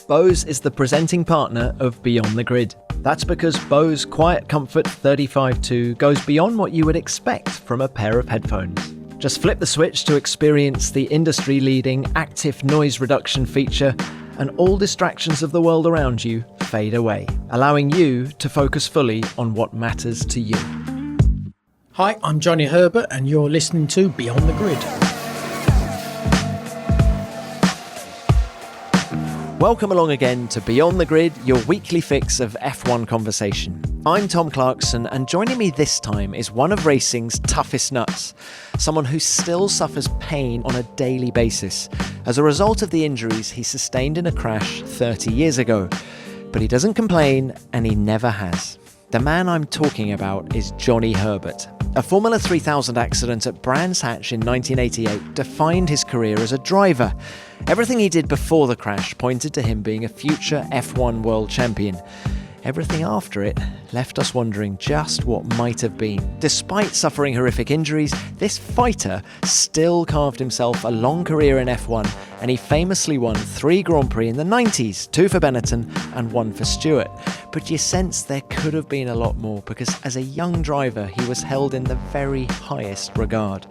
Bose is the presenting partner of Beyond the Grid. That's because Bose Quietcomfort 35.2 goes beyond what you would expect from a pair of headphones. Just flip the switch to experience the industry-leading active noise reduction feature, and all distractions of the world around you fade away, allowing you to focus fully on what matters to you. Hi, I'm Johnny Herbert and you're listening to Beyond the Grid. Welcome along again to Beyond the Grid, your weekly fix of F1 conversation. I'm Tom Clarkson, and joining me this time is one of racing's toughest nuts, someone who still suffers pain on a daily basis as a result of the injuries he sustained in a crash 30 years ago. But he doesn't complain, and he never has. The man I'm talking about is Johnny Herbert. A Formula 3000 accident at Brands Hatch in 1988 defined his career as a driver. Everything he did before the crash pointed to him being a future F1 world champion. Everything after it left us wondering just what might have been. Despite suffering horrific injuries, this fighter still carved himself a long career in F1, and he famously won 3 Grand Prix in the 90s, 2 for Benetton and 1 for Stewart. But you sense there could have been a lot more, because as a young driver, he was held in the very highest regard.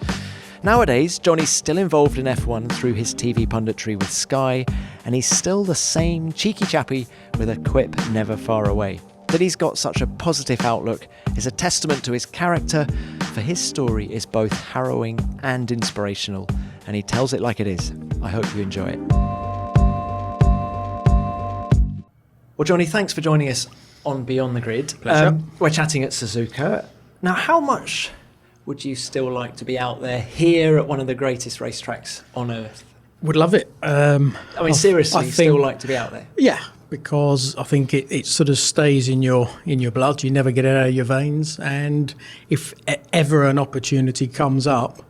Nowadays, Johnny's still involved in F1 through his TV punditry with Sky, and he's still the same cheeky chappy with a quip never far away. That he's got such a positive outlook is a testament to his character, for his story is both harrowing and inspirational, and he tells it like it is. I hope you enjoy it. Well, Johnny, thanks for joining us on Beyond the Grid. Pleasure. We're chatting at Suzuka. Now, how much would you still like to be out there here at one of the greatest racetracks on earth? Would love it. Seriously, still like to be out there? Yeah, because I think it sort of stays in your blood. You never get it out of your veins. And if ever an opportunity comes up,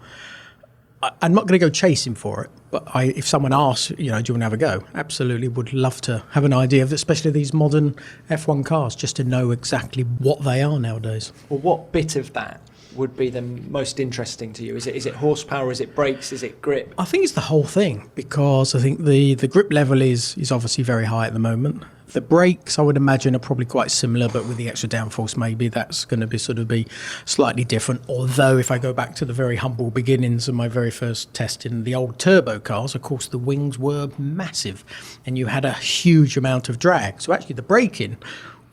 I'm not going to go chasing for it. But if someone asks, do you want to have a go? Absolutely would love to have an idea of, especially these modern F1 cars, just to know exactly what they are nowadays. Well, what bit of that would be the most interesting to you? Is it horsepower? Is it brakes? Is it grip? I think it's the whole thing, because I think the grip level is obviously very high at the moment. The brakes, I would imagine, are probably quite similar, but with the extra downforce, maybe that's going to be slightly different. Although, if I go back to the very humble beginnings of my very first test in the old turbo cars, of course, the wings were massive, and you had a huge amount of drag. So actually, the braking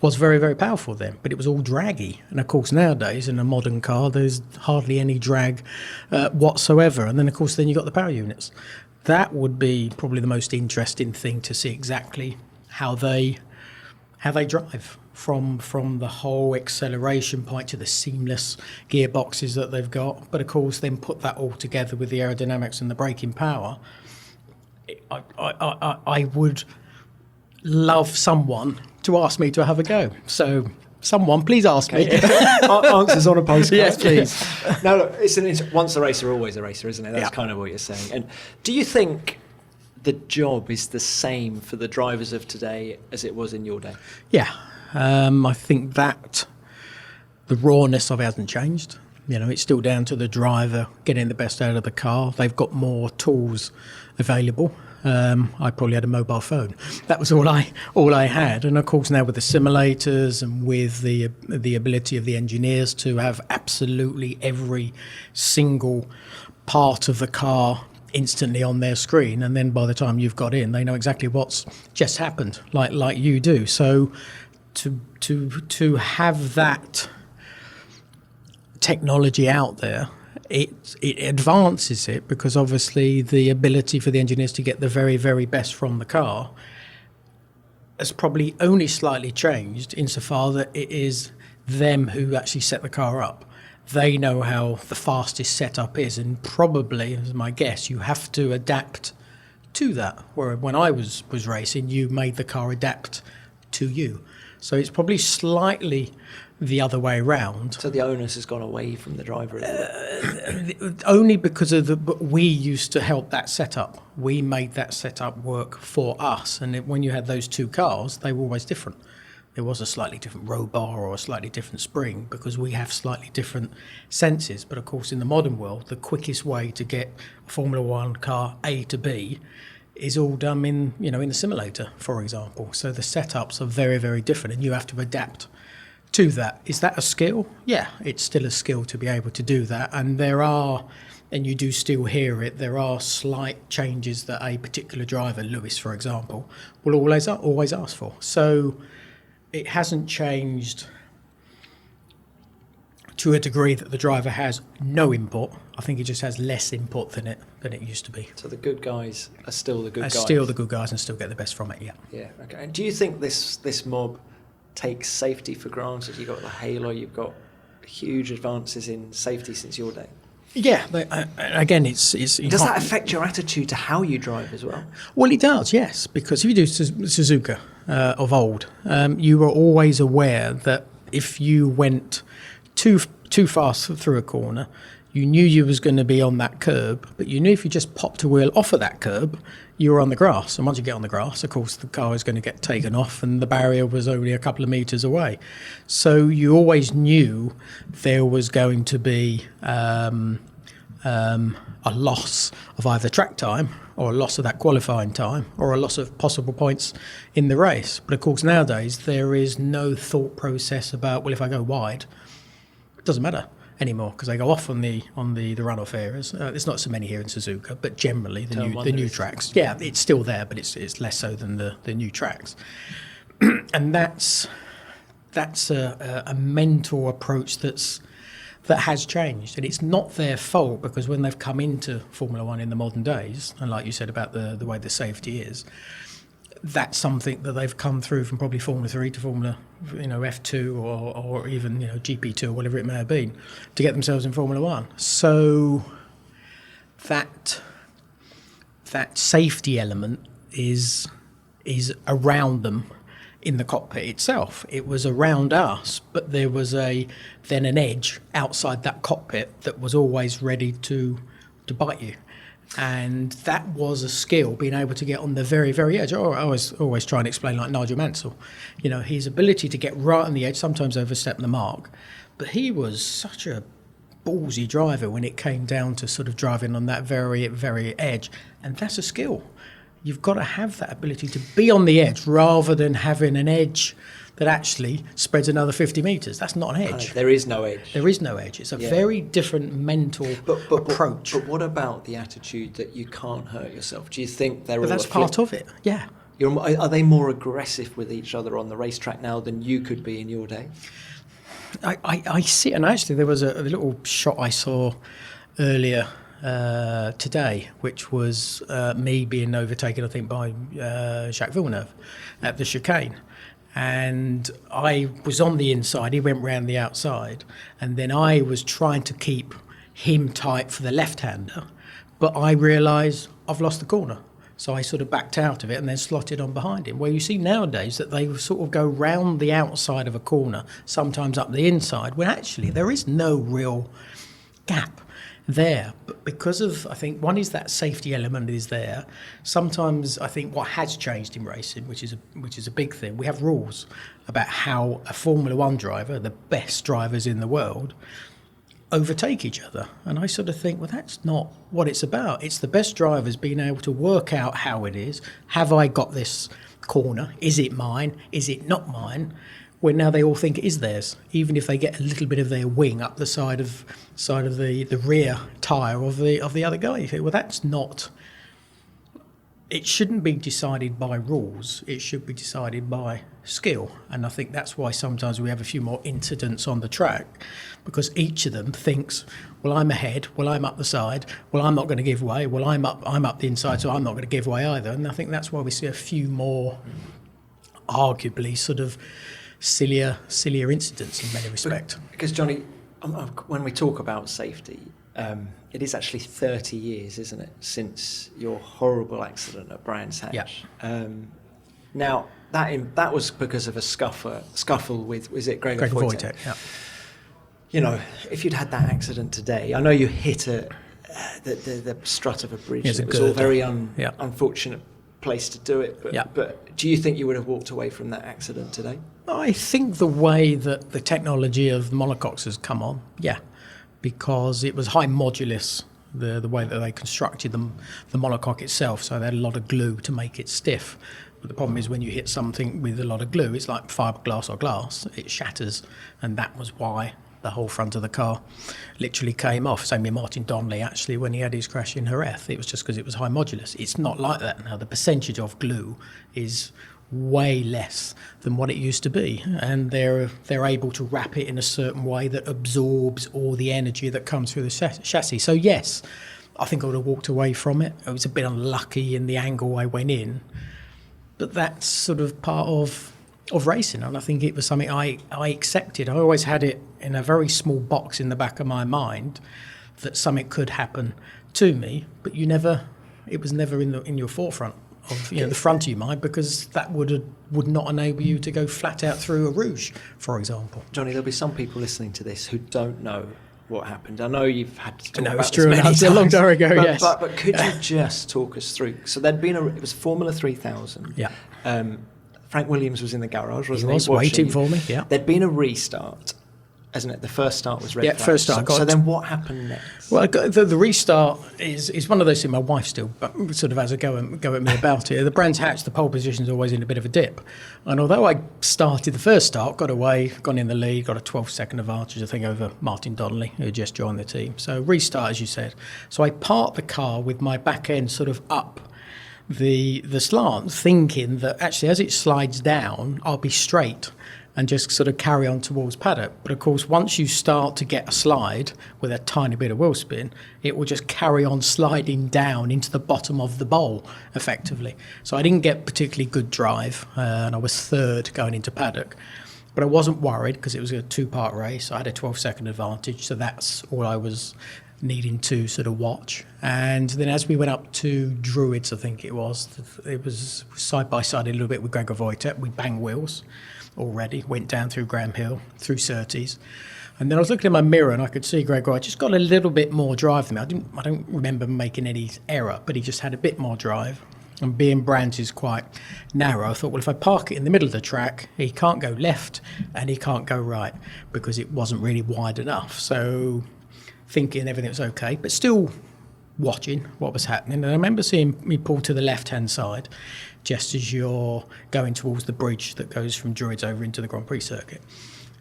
was very, very powerful then, but it was all draggy. And of course, nowadays in a modern car, there's hardly any drag whatsoever. And then, of course, you've got the power units. That would be probably the most interesting thing, to see exactly how they drive from the whole acceleration point to the seamless gearboxes that they've got. But of course, then put that all together with the aerodynamics and the braking power. I would love someone to ask me to have a go. So someone, please ask me. Answers on a postcard. Yes, please. No, look, it's once a racer, always a racer, isn't it? That's kind of what you're saying. And do you think the job is the same for the drivers of today as it was in your day? Yeah. I think that the rawness of it hasn't changed. It's still down to the driver getting the best out of the car. They've got more tools available. I probably had a mobile phone. That was all I had. And of course, now with the simulators and with the ability of the engineers to have absolutely every single part of the car instantly on their screen, and then by the time you've got in, they know exactly what's just happened, like you do. So to have that technology out there, it advances it, because obviously the ability for the engineers to get the very, very best from the car has probably only slightly changed, insofar that it is them who actually set the car up. They know how the fastest setup is, and probably, as my guess, you have to adapt to that. Where when I was racing, you made the car adapt to you. So it's probably slightly the other way round. So the onus has gone away from the driver. Only because we used to help that setup. We made that setup work for us. And when you had those two cars, they were always different. There was a slightly different row bar or a slightly different spring, because we have slightly different senses. But of course, in the modern world, the quickest way to get a Formula One car A to B is all done in the simulator, for example. So the setups are very, very different, and you have to adapt to that. Is that a skill? Yeah, it's still a skill to be able to do that. And and you do still hear it, there are slight changes that a particular driver, Lewis, for example, will always ask for. So it hasn't changed to a degree that the driver has no input. I think it just has less input than it used to be. So the good guys are still the good guys. Still the good guys and still get the best from it. Yeah. Yeah. Okay. And do you think this mob takes safety for granted? You've got the halo. You've got huge advances in safety since your day. Yeah. Again, it's. Does that affect your attitude to how you drive as well? Well, it does. Yes, because if you do Suzuka of old, you were always aware that if you went too fast through a corner, you knew you was going to be on that curb, but you knew if you just popped a wheel off of that curb, you were on the grass. And once you get on the grass, of course, the car is going to get taken off, and the barrier was only a couple of metres away. So you always knew there was going to be a loss of either track time or a loss of that qualifying time or a loss of possible points in the race. But of course, nowadays, there is no thought process about, well, if I go wide, it doesn't matter anymore because they go off on the runoff areas. There's not so many here in Suzuka, but generally the new tracks. Yeah, it's still there, but it's less so than the new tracks. And that's a mental approach that has changed, and it's not their fault because when they've come into Formula One in the modern days, and like you said about the way the safety is, that's something that they've come through from probably Formula 3 to Formula F2 or even GP2 or whatever it may have been to get themselves in Formula 1. So that safety element is around them in the cockpit itself. It was around us, but there was then an edge outside that cockpit that was always ready to bite you. And that was a skill, being able to get on the very, very edge. I always try and explain like Nigel Mansell. His ability to get right on the edge, sometimes overstep the mark. But he was such a ballsy driver when it came down to sort of driving on that very, very edge. And that's a skill. You've got to have that ability to be on the edge rather than having an edge that actually spreads another 50 metres. That's not an edge. There is no edge. There is no edge. It's a very different mental approach. But what about the attitude that you can't hurt yourself? Do you think they're all... But that's part of it, yeah. Are they more aggressive with each other on the racetrack now than you could be in your day? I see, and actually there was a little shot I saw earlier today, which was me being overtaken, I think, by Jacques Villeneuve at the chicane. And I was on the inside, he went round the outside, and then I was trying to keep him tight for the left-hander, but I realised I've lost the corner. So I sort of backed out of it and then slotted on behind him. Where you see nowadays that they sort of go round the outside of a corner, sometimes up the inside, when actually there is no real gap there. But because of, I think, one is that safety element is there. Sometimes I think what has changed in racing, which is a big thing, we have rules about how a Formula One driver, the best drivers in the world, overtake each other. And I sort of think, well, that's not what it's about. It's the best drivers being able to work out how it is. Have I got this corner? Is it mine? Is it not mine? Where now they all think it is theirs, even if they get a little bit of their wing up the side of the rear tyre of the other guy. You think, well, that's not... It shouldn't be decided by rules. It should be decided by skill. And I think that's why sometimes we have a few more incidents on the track, because each of them thinks, well, I'm ahead, well, I'm up the side, well, I'm not going to give way, well, I'm up the inside, so I'm not going to give way either. And I think that's why we see a few more, arguably, sort of sillier incidents in many respects. Because, Johnny, when we talk about safety, it is actually 30 years, isn't it, since your horrible accident at Brands Hatch? Yeah. Now, that was because of a scuffle with, was it Gregor Wojtek? Yeah. You know, if you'd had that accident today, I know you hit the strut of a bridge. Yes, it was all very unfortunate place to do it. But do you think you would have walked away from that accident today? I think the way that the technology of monocoques has come on, yeah, because it was high modulus the way that they constructed the monocoque itself. So they had a lot of glue to make it stiff. But the problem is when you hit something with a lot of glue, it's like fiberglass or glass, it shatters. And that was why the whole front of the car literally came off. Same with Martin Donnelly, actually, when he had his crash in Jerez. It was just because it was high modulus. It's not like that now. The percentage of glue is way less than what it used to be, and they're able to wrap it in a certain way that absorbs all the energy that comes through the chassis. So yes, I think I would have walked away from it. I was a bit unlucky in the angle I went in, but that's sort of part of racing, and I think it was something I accepted. I always had it in a very small box in the back of my mind that something could happen to me, but it was never in your forefront of the front of your mind, because that would not enable you to go flat out through a Rouge, for example. Johnny, there'll be some people listening to this who don't know what happened. I know you've had to talk about it's this true. many times, A long time ago, yes. But could you just talk us through? So it was Formula 3000. Yeah. Frank Williams was in the garage, wasn't he? He was waiting for me, yeah. There'd been a restart, hasn't it? The first start was red flag. First start. So then what happened next? Well, the restart is one of those things. My wife still sort of has a go at me about it. The Brands Hatch, the pole position is always in a bit of a dip. And although I started the first start, got away, gone in the lead, got a 12-second advantage, I think, over Martin Donnelly, who had just joined the team. So restart, as you said. So I parked the car with my back end sort of up the slant, thinking that actually as it slides down, I'll be straight and just sort of carry on towards paddock. But of course, once you start to get a slide with a tiny bit of wheel spin, it will just carry on sliding down into the bottom of the bowl, effectively. So I didn't get particularly good drive, and I was third going into paddock. But I wasn't worried because it was a two-part race. I had a 12-second advantage, so that's all I was needing to sort of watch. And then as we went up to Druids, I think it was side by side a little bit with Gregor Wojtek. We banged wheels already, went down through Graham Hill, through Surtees. And then I was looking in my mirror and I could see Gregor, I just got a little bit more drive than me. I don't remember making any error, but he just had a bit more drive. And being Brands is quite narrow, I thought, well, if I park it in the middle of the track, he can't go left and he can't go right because it wasn't really wide enough. So thinking everything was okay, but still watching what was happening. And I remember seeing me pull to the left-hand side just as you're going towards the bridge that goes from Druids over into the Grand Prix circuit.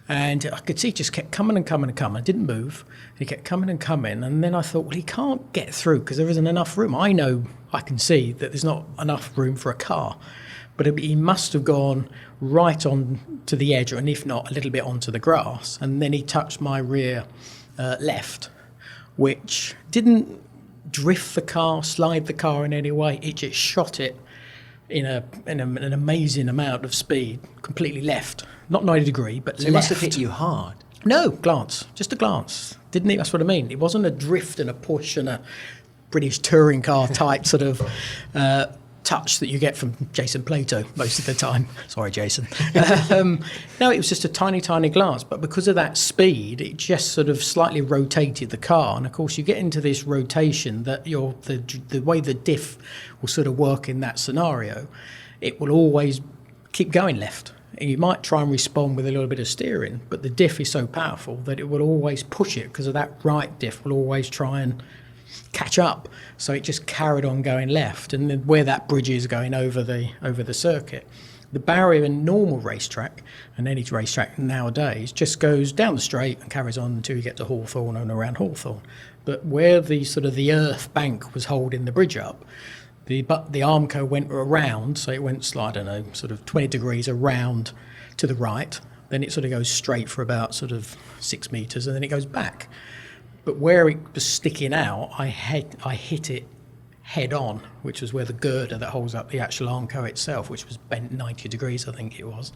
And I could see he just kept coming and coming and coming. I didn't move. He kept coming and coming. And then I thought, well, he can't get through because there isn't enough room. I know, I can see that there's not enough room for a car. But he must have gone right on to the edge, and if not, a little bit onto the grass. And then he touched my rear left, which didn't drift the car, slide the car in any way. It just shot it in an amazing amount of speed, completely left. Not 90 degree, but so left. It must have hit you hard. No, glance. Just a glance. Didn't it? That's what I mean. It wasn't a drift and a push and a British touring car type sort of touch that you get from Jason Plato most of the time. Sorry, Jason. No, it was just a tiny, tiny glance. But because of that speed, it just sort of slightly rotated the car. And of course, you get into this rotation that the way the diff will sort of work in that scenario, it will always keep going left. And you might try and respond with a little bit of steering, but the diff is so powerful that it will always push it because of that right diff will always try and catch up. So it just carried on going left, and then where that bridge is going over the circuit, the barrier in normal racetrack and any racetrack nowadays just goes down the straight and carries on until you get to Hawthorne and around Hawthorne. But where the sort of the earth bank was holding the bridge up, the Armco went around, so it went, I don't know, sort of 20 degrees around to the right. Then it sort of goes straight for about sort of 6 meters, and then it goes back. But where it was sticking out, I hit it head on, which was where the girder that holds up the actual Armco itself, which was bent 90 degrees, I think it was.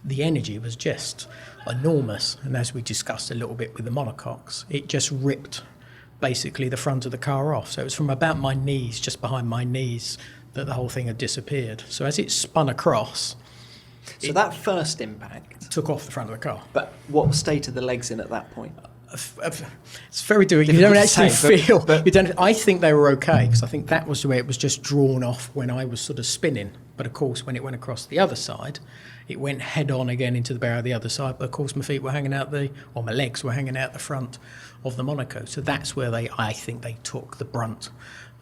The energy was just enormous. And as we discussed a little bit with the monocoques, it just ripped basically the front of the car off. So it was from about my knees, just behind my knees, that the whole thing had disappeared. So as it spun across... So that first impact... took off the front of the car. But what state are the legs in at that point? It's very difficult. You don't actually feel. You don't. I think they were okay because I think that was the way it was just drawn off when I was sort of spinning. But of course, when it went across the other side, it went head on again into the barrier the other side. But of course, my feet were hanging out or my legs were hanging out the front of the Monaco. So that's where I think they took the brunt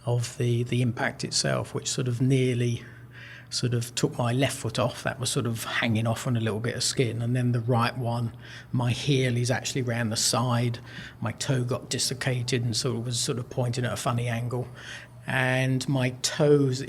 of the impact itself, which sort of nearly sort of took my left foot off. That was sort of hanging off on a little bit of skin. And then the right one, my heel is actually round the side. My toe got dislocated and sort of was sort of pointing at a funny angle. And my toes,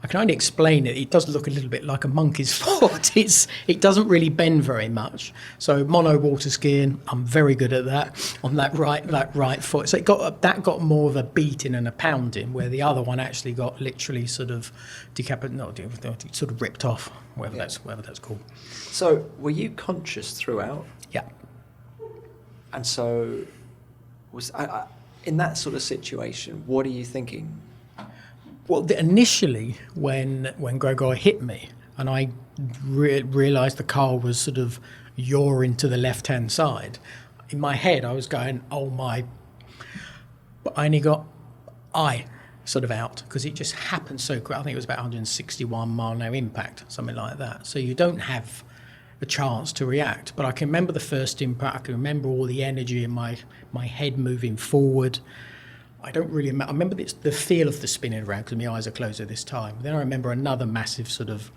I can only explain it. It does look a little bit like a monkey's foot. It doesn't really bend very much. So mono water skiing, I'm very good at that on that right foot. So that got more of a beating and a pounding, where the other one actually got literally sort of sort of ripped off, whatever that's called. So were you conscious throughout? Yeah. And so was in that sort of situation, what are you thinking? Well, initially, when Gregor hit me, and I realised the car was sort of yawing to the left-hand side, in my head I was going, oh my, but I only got sort of out, because it just happened so quick. I think it was about 161 mile an hour impact, something like that. So you don't have a chance to react. But I can remember the first impact, I can remember all the energy in my head moving forward. I don't really remember. I remember the feel of the spinning around because my eyes are closed at this time. Then I remember another massive sort of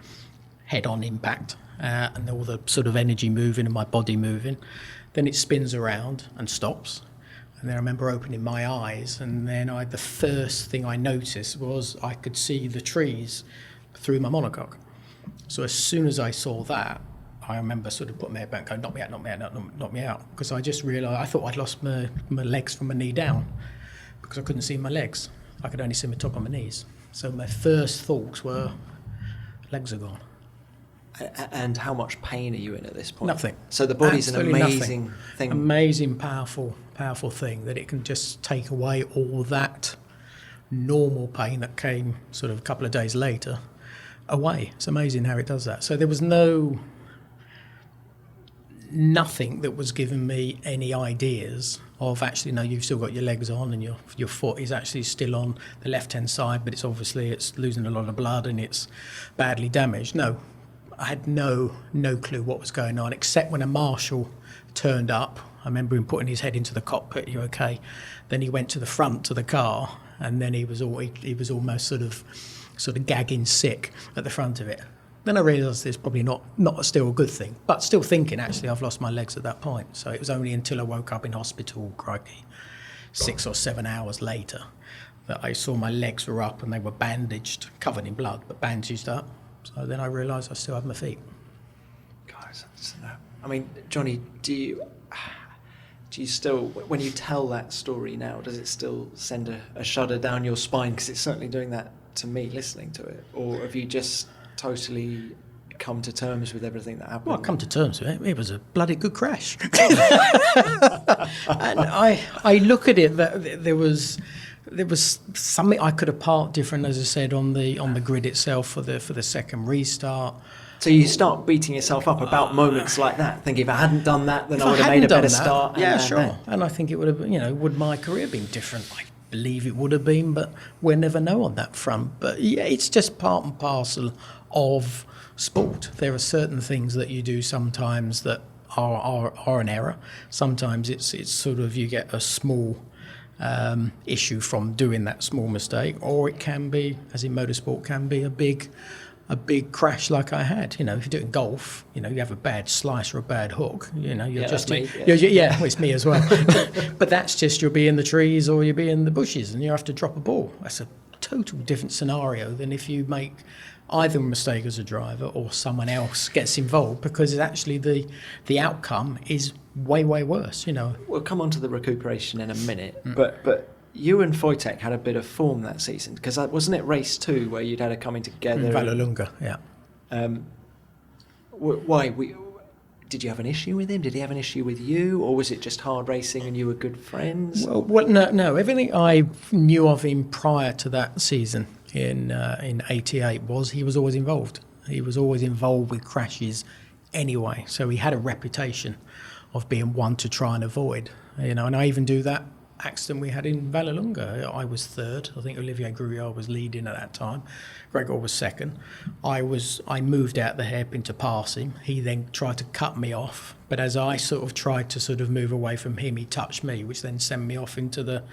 head-on impact and all the sort of energy moving and my body moving. Then it spins around and stops. And then I remember opening my eyes, and then the first thing I noticed was I could see the trees through my monocoque. So as soon as I saw that, I remember sort of putting my head back and going, knock me out. Because I just realised, I thought I'd lost my legs from my knee down. Because I couldn't see my legs. I could only see my top of my knees. So my first thoughts were, legs are gone. And how much pain are you in at this point? Nothing. So the body's absolutely an amazing thing. Amazing, powerful thing that it can just take away all that normal pain that came sort of a couple of days later away. It's amazing how it does that. So there was nothing that was giving me any ideas of actually, no, you've still got your legs on and your foot is actually still on the left-hand side, but it's losing a lot of blood and it's badly damaged. No, I had no clue what was going on, except when a marshal turned up. I remember him putting his head into the cockpit, "You okay?" Then he went to the front of the car, and then he was almost sort of gagging sick at the front of it. Then I realised it's probably not still a good thing, but still thinking, actually, I've lost my legs at that point. So it was only until I woke up in hospital, crikey, 6 or 7 hours later, that I saw my legs were up and they were bandaged, covered in blood, but bandaged up. So then I realised I still have my feet. Guys, I mean, Johnny, do you still, when you tell that story now, does it still send a shudder down your spine? Because it's certainly doing that to me listening to it. Or have you just totally come to terms with everything that happened? Well, come to terms with it. It was a bloody good crash. And I look at it that there was something I could have parked different, as I said, on the grid itself for the second restart. So you start beating yourself up about moments like that, thinking if I hadn't done that, then I would have made a better start. Yeah, sure. And I think it would have, would my career been different? I believe it would have been, but we'll never know on that front. But yeah, it's just part and parcel of sport. There are certain things that you do sometimes that are an error. Sometimes it's sort of you get a small issue from doing that small mistake, or it can be, as in motorsport, can be a big crash like I had. If you're doing golf, you have a bad slice or a bad hook. You're just me. Well, it's me as well. But that's just you'll be in the trees or you'll be in the bushes and you have to drop a ball. That's a total different scenario than if you make either a mistake as a driver or someone else gets involved, because actually the outcome is way worse. We'll come on to the recuperation in a minute, but you and Wojtek had a bit of form that season, because wasn't it race 2 where you'd had a coming together? Vallelunga, yeah. Why? Did you have an issue with him? Did he have an issue with you? Or was it just hard racing and you were good friends? Well, no. Everything I knew of him prior to that season in 88 was he was always involved. He was always involved with crashes anyway. So he had a reputation of being one to try and avoid. And I even do that accident we had in Vallelunga. I was third. I think Olivier Grouillard was leading at that time. Gregor was second. I moved out the hairpin to pass him. He then tried to cut me off, but as I sort of tried to sort of move away from him, he touched me, which then sent me off into the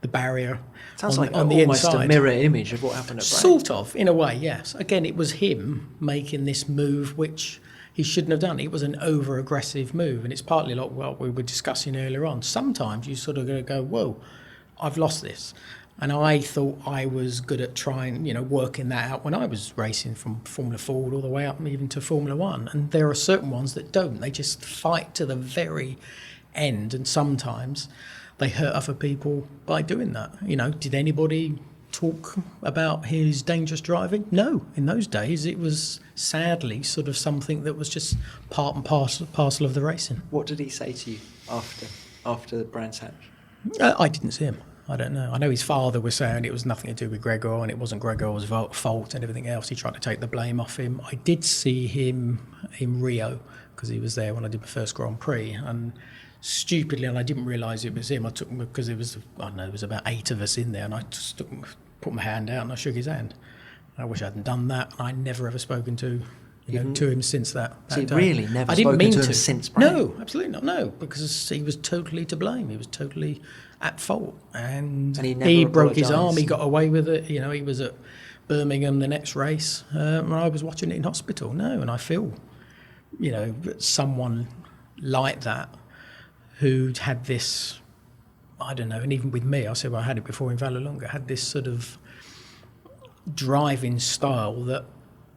barrier. Sounds like on the almost inside. a mirror image of what happened at Bragg. Sort of, in a way, yes. Again, it was him making this move, which he shouldn't have done. It was an over-aggressive move, and it's partly like what we were discussing earlier on. Sometimes you sort of go, whoa, I've lost this. And I thought I was good at trying, working that out when I was racing from Formula Ford all the way up even to Formula One. And there are certain ones that don't. They just fight to the very end, and sometimes they hurt other people by doing that. Did anybody talk about his dangerous driving? No. In those days, it was sadly sort of something that was just part and parcel of the racing. What did he say to you after the Brands Hatch? I didn't see him. I don't know. I know his father was saying it was nothing to do with Gregor and it wasn't Gregor's fault and everything else. He tried to take the blame off him. I did see him in Rio because he was there when I did my first Grand Prix, and stupidly, and I didn't realise it was him. I took him because it was about 8 of us in there, and I just put my hand out and I shook his hand. I wish I hadn't done that. I never ever spoken to him since that. So you day. really never I didn't spoken mean to to him since Bragg? No, absolutely not. No, because he was totally to blame. He was totally at fault, and he broke his arm. He got away with it. He was at Birmingham the next race, and I was watching it in hospital. No, and I feel, someone like that who'd had this, I don't know, and even with me, I said, well, I had it before in Vallelunga, had this sort of driving style that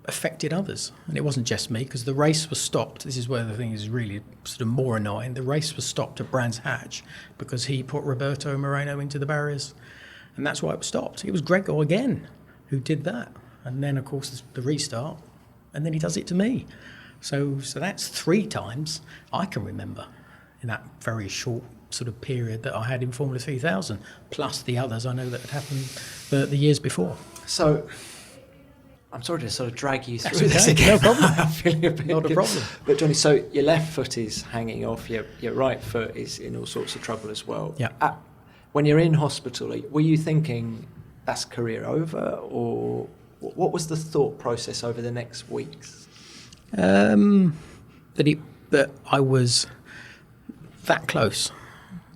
affected others. And it wasn't just me, because the race was stopped. This is where the thing is really sort of more annoying. The race was stopped at Brands Hatch because he put Roberto Moreno into the barriers. And that's why it was stopped. It was Gregor again who did that. And then, of course, the restart. And then he does it to me. So that's 3 times I can remember in that very short sort of period that I had in Formula 3000, plus the others I know that had happened the years before. So I'm sorry to sort of drag you through That's this okay, again. no problem. I'm feeling a bit Not a problem. But Johnny, so your left foot is hanging off, your right foot is in all sorts of trouble as well. Yeah. When you're in hospital, were you thinking that's career over, or what was the thought process over the next weeks? That I was that close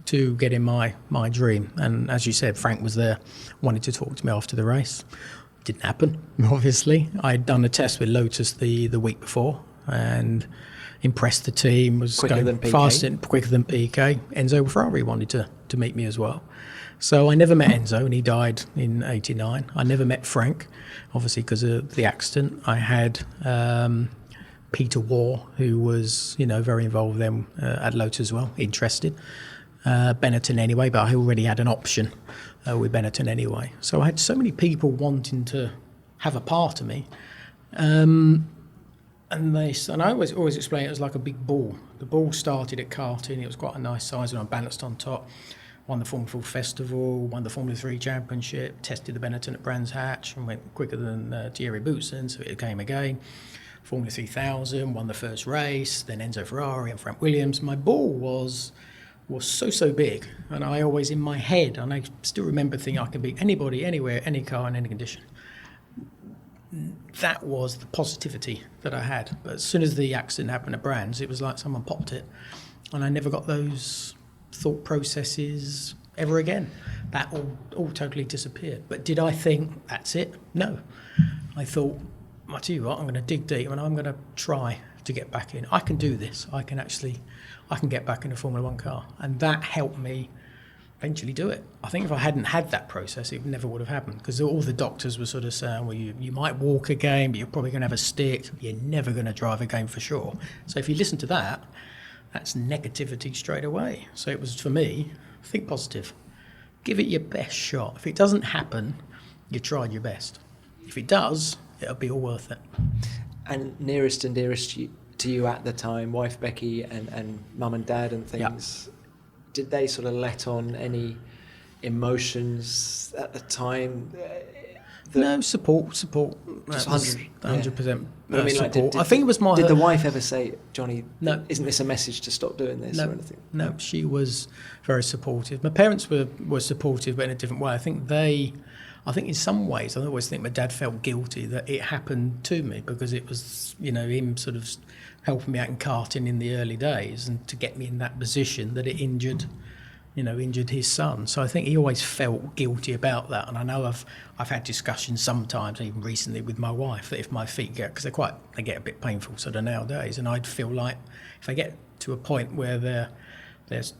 to getting my dream, and as you said, Frank was there, wanted to talk to me after the race. Didn't happen, obviously. I'd done a test with Lotus the week before and impressed the team, was quicker going than PK. faster, quicker than PK. Enzo Ferrari wanted to meet me as well. So I never met Enzo, and he died in '89. I never met Frank, obviously because of the accident. I had Peter Waugh, who was very involved then at Lotus as well, interested. Benetton anyway, but I already had an option with Benetton anyway. So I had so many people wanting to have a part of me. And I always explain it as like a big ball. The ball started at karting. It was quite a nice size and I balanced on top. Won the Formula 4 Festival, won the Formula 3 Championship, tested the Benetton at Brands Hatch and went quicker than Thierry Boutsen, so it came again. Formula 3000, won the first race, then Enzo Ferrari and Frank Williams. My ball was so big, and I always in my head, and I still remember thinking I could beat anybody, anywhere, any car, in any condition. That was the positivity that I had. But as soon as the accident happened at Brands, it was like someone popped it, and I never got those thought processes ever again. That all totally disappeared. But did I think that's it? No. I thought, I tell you what, I'm going to dig deep and I'm going to try to get back in. I can do this. I can get back in a Formula 1 car. And that helped me eventually do it. I think if I hadn't had that process, it never would have happened, because all the doctors were sort of saying, well, you might walk again, but you're probably going to have a stick. You're never going to drive again for sure. So if you listen to that, that's negativity straight away. So it was, for me, think positive. Give it your best shot. If it doesn't happen, you tried your best. If it does, it'll be all worth it. And nearest and dearest to you at the time, wife Becky and mum and dad and things, did they sort of let on any emotions at the time? No, support. Just That was 100%. But I mean, support. I think it was my... Did the wife ever say, Johnny, No. isn't this a message to stop doing this or anything? No, she was very supportive. My parents were supportive, but in a different way. I think in some ways, I always think my dad felt guilty that it happened to me because it was, him sort of helping me out in karting in the early days and to get me in that position that it injured his son. So I think he always felt guilty about that. And I know I've had discussions sometimes, even recently with my wife, that if my feet because they get a bit painful sort of nowadays, and I'd feel like if I get to a point where they're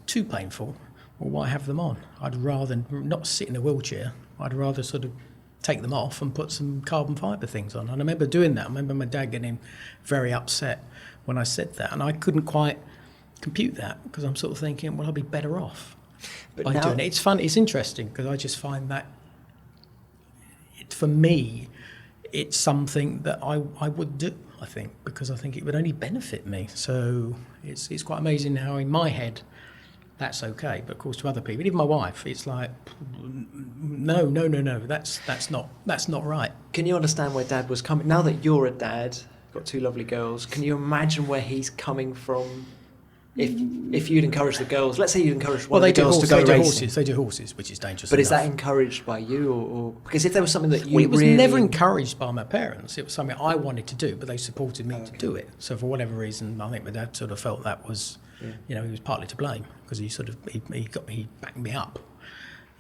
too painful, well, why have them on? I'd rather not sit in a wheelchair. I'd rather sort of take them off and put some carbon fibre things on. And I remember doing that. I remember my dad getting very upset when I said that, and I couldn't quite compute that because I'm sort of thinking, well, I'll be better off by doing it. It's fun. It's interesting because I just find that for me, it's something that I would do, I think, because I think it would only benefit me. So it's quite amazing how in my head that's okay, but of course to other people, even my wife, it's like no, that's not right. Can you understand where Dad was coming? Now that you're a dad, got two lovely girls, can you imagine where he's coming from? If you'd encourage the girls, let's say you encouraged one of the girls to go racing. They do horses, which is dangerous. But enough. Is that encouraged by you, or because if there was something that you it was never encouraged by my parents. It was something I wanted to do, but they supported me to do it. So for whatever reason, I think my dad sort of felt that was, he was partly to blame because he backed me up.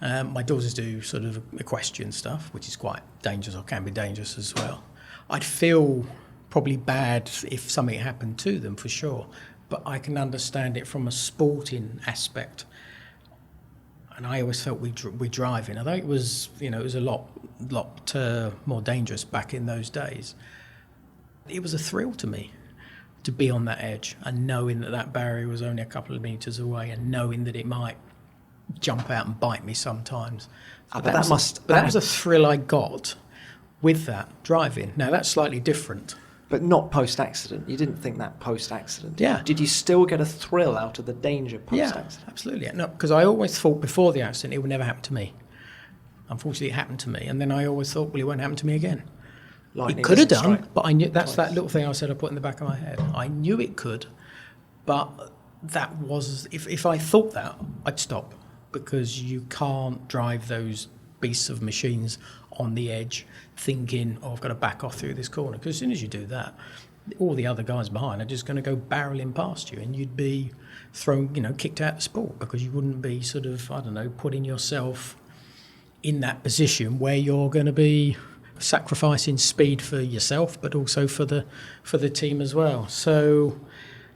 My daughters do sort of equestrian stuff, which is quite dangerous or can be dangerous as well. I'd feel probably bad if something happened to them for sure. But I can understand it from a sporting aspect, and I always felt we driving. Although it was a lot more dangerous back in those days. It was a thrill to me to be on that edge and knowing that barrier was only a couple of metres away, and knowing that it might jump out and bite me sometimes. But that was a thrill I got with that driving. Now that's slightly different. But not post-accident. You didn't think that post-accident. Yeah. Did you still get a thrill out of the danger post-accident? Yeah, absolutely. No, because I always thought before the accident it would never happen to me. Unfortunately, it happened to me, and then I always thought, well, it won't happen to me again. Lightning it could have done, but I knew that's twice. That little thing I said I put in the back of my head. I knew it could, but that was if I thought that, I'd stop, because you can't drive those beasts of machines on the edge thinking, I've got to back off through this corner, because as soon as you do that, all the other guys behind are just going to go barreling past you, and you'd be thrown, kicked out of the sport, because you wouldn't be sort of, putting yourself in that position where you're going to be sacrificing speed for yourself, but also for the team as well. So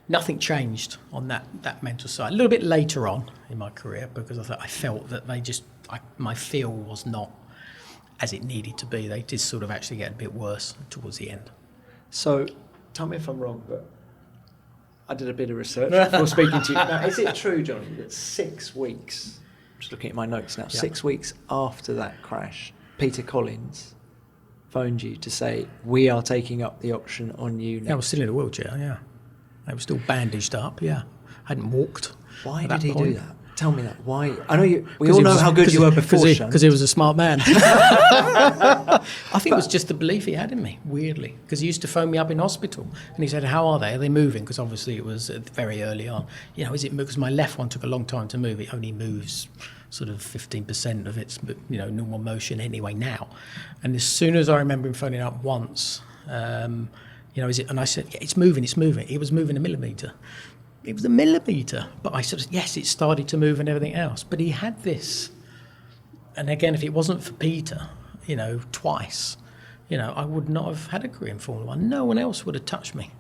nothing changed on that mental side. A little bit later on in my career, because I felt that my feel was not as it needed to be. They did sort of actually get a bit worse towards the end. So, tell me if I'm wrong, but I did a bit of research before speaking to you. Now, is it true, Johnny, that 6 weeks, I'm just looking at my notes now, 6 weeks after that crash, Peter Collins phoned you to say, we are taking up the option on you now? I was still in a wheelchair, yeah. I was still bandaged up, yeah. I hadn't walked. Why did he do that? Tell me that. Why? I know we all know how good you were before, because he was a smart man. I think it was just the belief he had in me, weirdly, because he used to phone me up in hospital and he said, how are they? Are they moving? Because obviously it was very early on. Is it because my left one took a long time to move? It only moves sort of 15% of its normal motion anyway now. And as soon as I remember him phoning up once, is it? And I said, yeah, it's moving. It was moving a millimetre. It was a millimetre, but I said, yes, it started to move and everything else. But he had this, and again, if it wasn't for Peter, twice, I would not have had a career in Formula One. No one else would have touched me.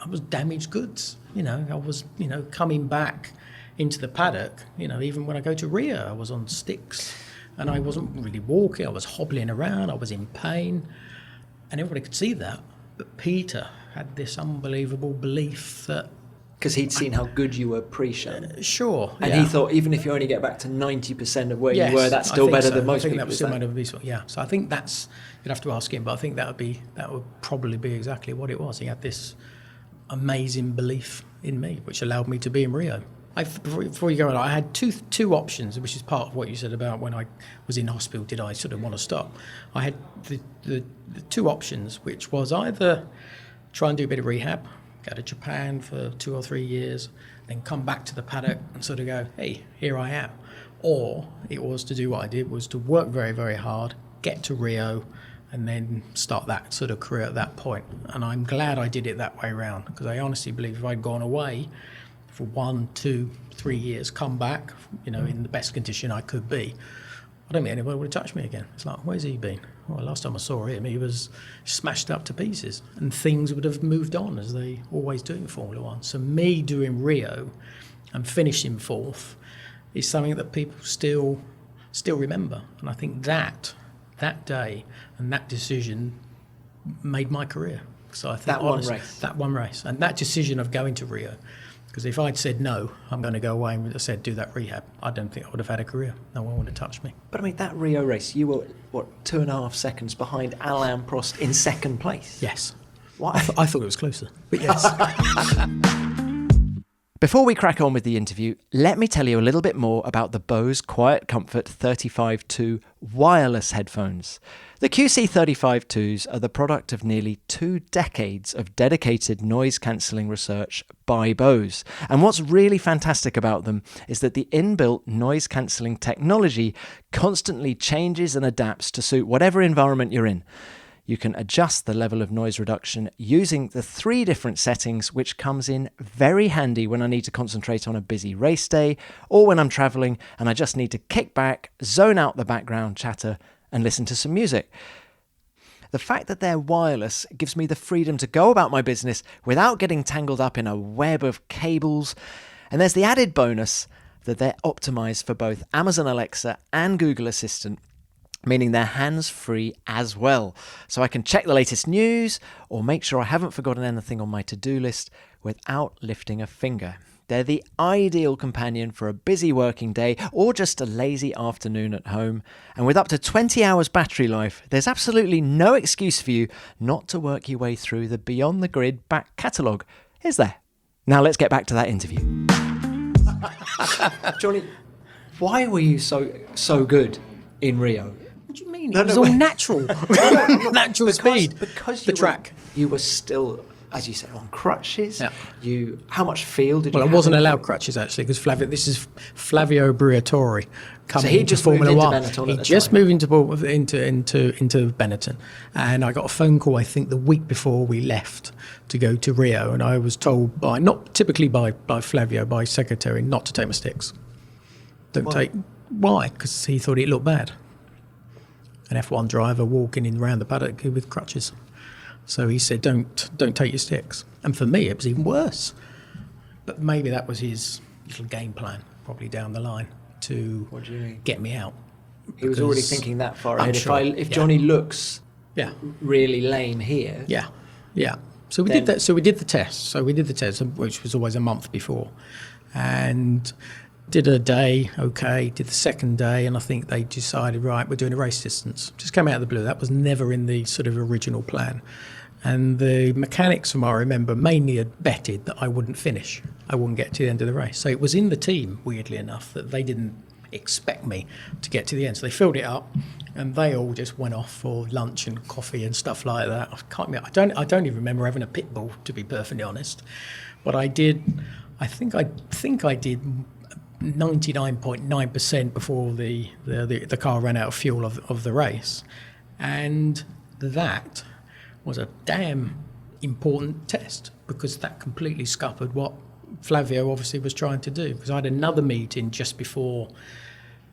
I was damaged goods, I was, coming back into the paddock, even when I go to Rio, I was on sticks, and I wasn't really walking, I was hobbling around, I was in pain, and everybody could see that. But Peter had this unbelievable belief that, because he'd seen how good you were pre-show. Sure. And he thought, even if you only get back to 90% of where you were, that's still better than most people. I think that was still better than most. Yeah. So I think you'd have to ask him, but I think that would probably be exactly what it was. He had this amazing belief in me, which allowed me to be in Rio. Before you go on, I had two options, which is part of what you said about when I was in hospital, did I sort of want to stop? I had the two options, which was either try and do a bit of rehab, go to Japan for 2 or 3 years, then come back to the paddock and sort of go, hey, here I am. Or it was to do what I did, was to work very, very hard, get to Rio, and then start that sort of career at that point. And I'm glad I did it that way around, because I honestly believe if I'd gone away for 1, 2, 3 years, come back, in the best condition I could be, I don't think anybody would have touched me again. It's like, where's he been? Well, last time I saw him, he was smashed up to pieces, and things would have moved on as they always do in Formula One. So me doing Rio and finishing fourth is something that people still remember. And I think that day and that decision made my career. So I think that one race, and that decision of going to Rio. Because if I'd said, no, I'm going to go away and said, do that rehab, I don't think I would have had a career. No one would have touched me. But I mean, that Rio race, you were, 2.5 seconds behind Alain Prost in second place? Yes. Why? I thought it was closer, but yes. Before we crack on with the interview, let me tell you a little bit more about the Bose Quietcomfort 35.2 wireless headphones. The QC35.2s are the product of nearly 2 decades of dedicated noise-cancelling research by Bose. And what's really fantastic about them is that the inbuilt noise-cancelling technology constantly changes and adapts to suit whatever environment you're in. You can adjust the level of noise reduction using the 3 different settings, which comes in very handy when I need to concentrate on a busy race day or when I'm travelling and I just need to kick back, zone out the background chatter and listen to some music. The fact that they're wireless gives me the freedom to go about my business without getting tangled up in a web of cables. And there's the added bonus that they're optimised for both Amazon Alexa and Google Assistant, meaning they're hands-free as well. So I can check the latest news or make sure I haven't forgotten anything on my to-do list without lifting a finger. They're the ideal companion for a busy working day or just a lazy afternoon at home. And with up to 20 hours battery life, there's absolutely no excuse for you not to work your way through the Beyond the Grid back catalogue, is there? Now let's get back to that interview. Johnny, why were you so good in Rio? What do you mean? It was all natural. Natural speed. Because the track. You were still, as you said, on crutches. Yeah. How much feel did you have? Well, I wasn't allowed crutches, actually, because this is Flavio Briatore coming he into just Formula moved into One. Benetton He just moved into Benetton. And I got a phone call, I think, the week before we left to go to Rio. And I was told not typically by Flavio, by secretary, not to take my sticks. Why? Because he thought it looked bad. An F1 driver walking in around the paddock with crutches. So he said, don't take your sticks. And for me, it was even worse. But maybe that was his little game plan, probably down the line, to get me out. He was already thinking that far ahead. Sure. If Johnny looks really lame here... Yeah. So we did that. So we did the test. Which was always a month before. And... did a day, did the second day, and I think they decided, right, we're doing a race distance. Just came out of the blue. That was never in the sort of original plan. And the mechanics, from what I remember, mainly had betted that I wouldn't finish. I wouldn't get to the end of the race. So it was in the team, weirdly enough, that they didn't expect me to get to the end. So they filled it up, and they all just went off for lunch and coffee and stuff like that. I don't even remember having a pit bull, to be perfectly honest. But I did. I think I did 99.9% before the car ran out of fuel of the race. And that was a damn important test, because that completely scuppered what Flavio obviously was trying to do. Because I had another meeting just before,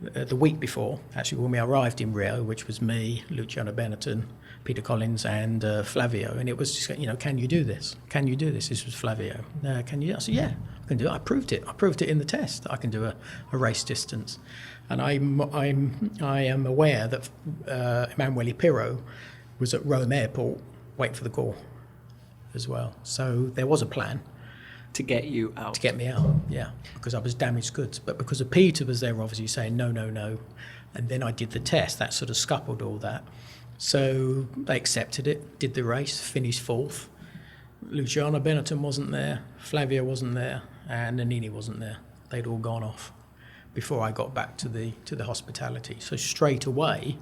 the week before, actually, when we arrived in Rio, which was me, Luciano Benetton, Peter Collins and Flavio, and it was just, can you do this? Can you do this? This was Flavio. Can you? I said, yeah, I can do it. I proved it in the test. I can do a race distance, and I am aware that Emanuele Pirro was at Rome Airport waiting for the call as well. So there was a plan to get you out. To get me out, yeah, because I was damaged goods. But because of Peter was there, obviously saying no, and then I did the test. That sort of scuppered all that. So they accepted it, did the race, finished fourth. Luciano Benetton wasn't there, Flavio wasn't there, and Nannini wasn't there. they'd all gone off before I got back to the hospitality. So straight away,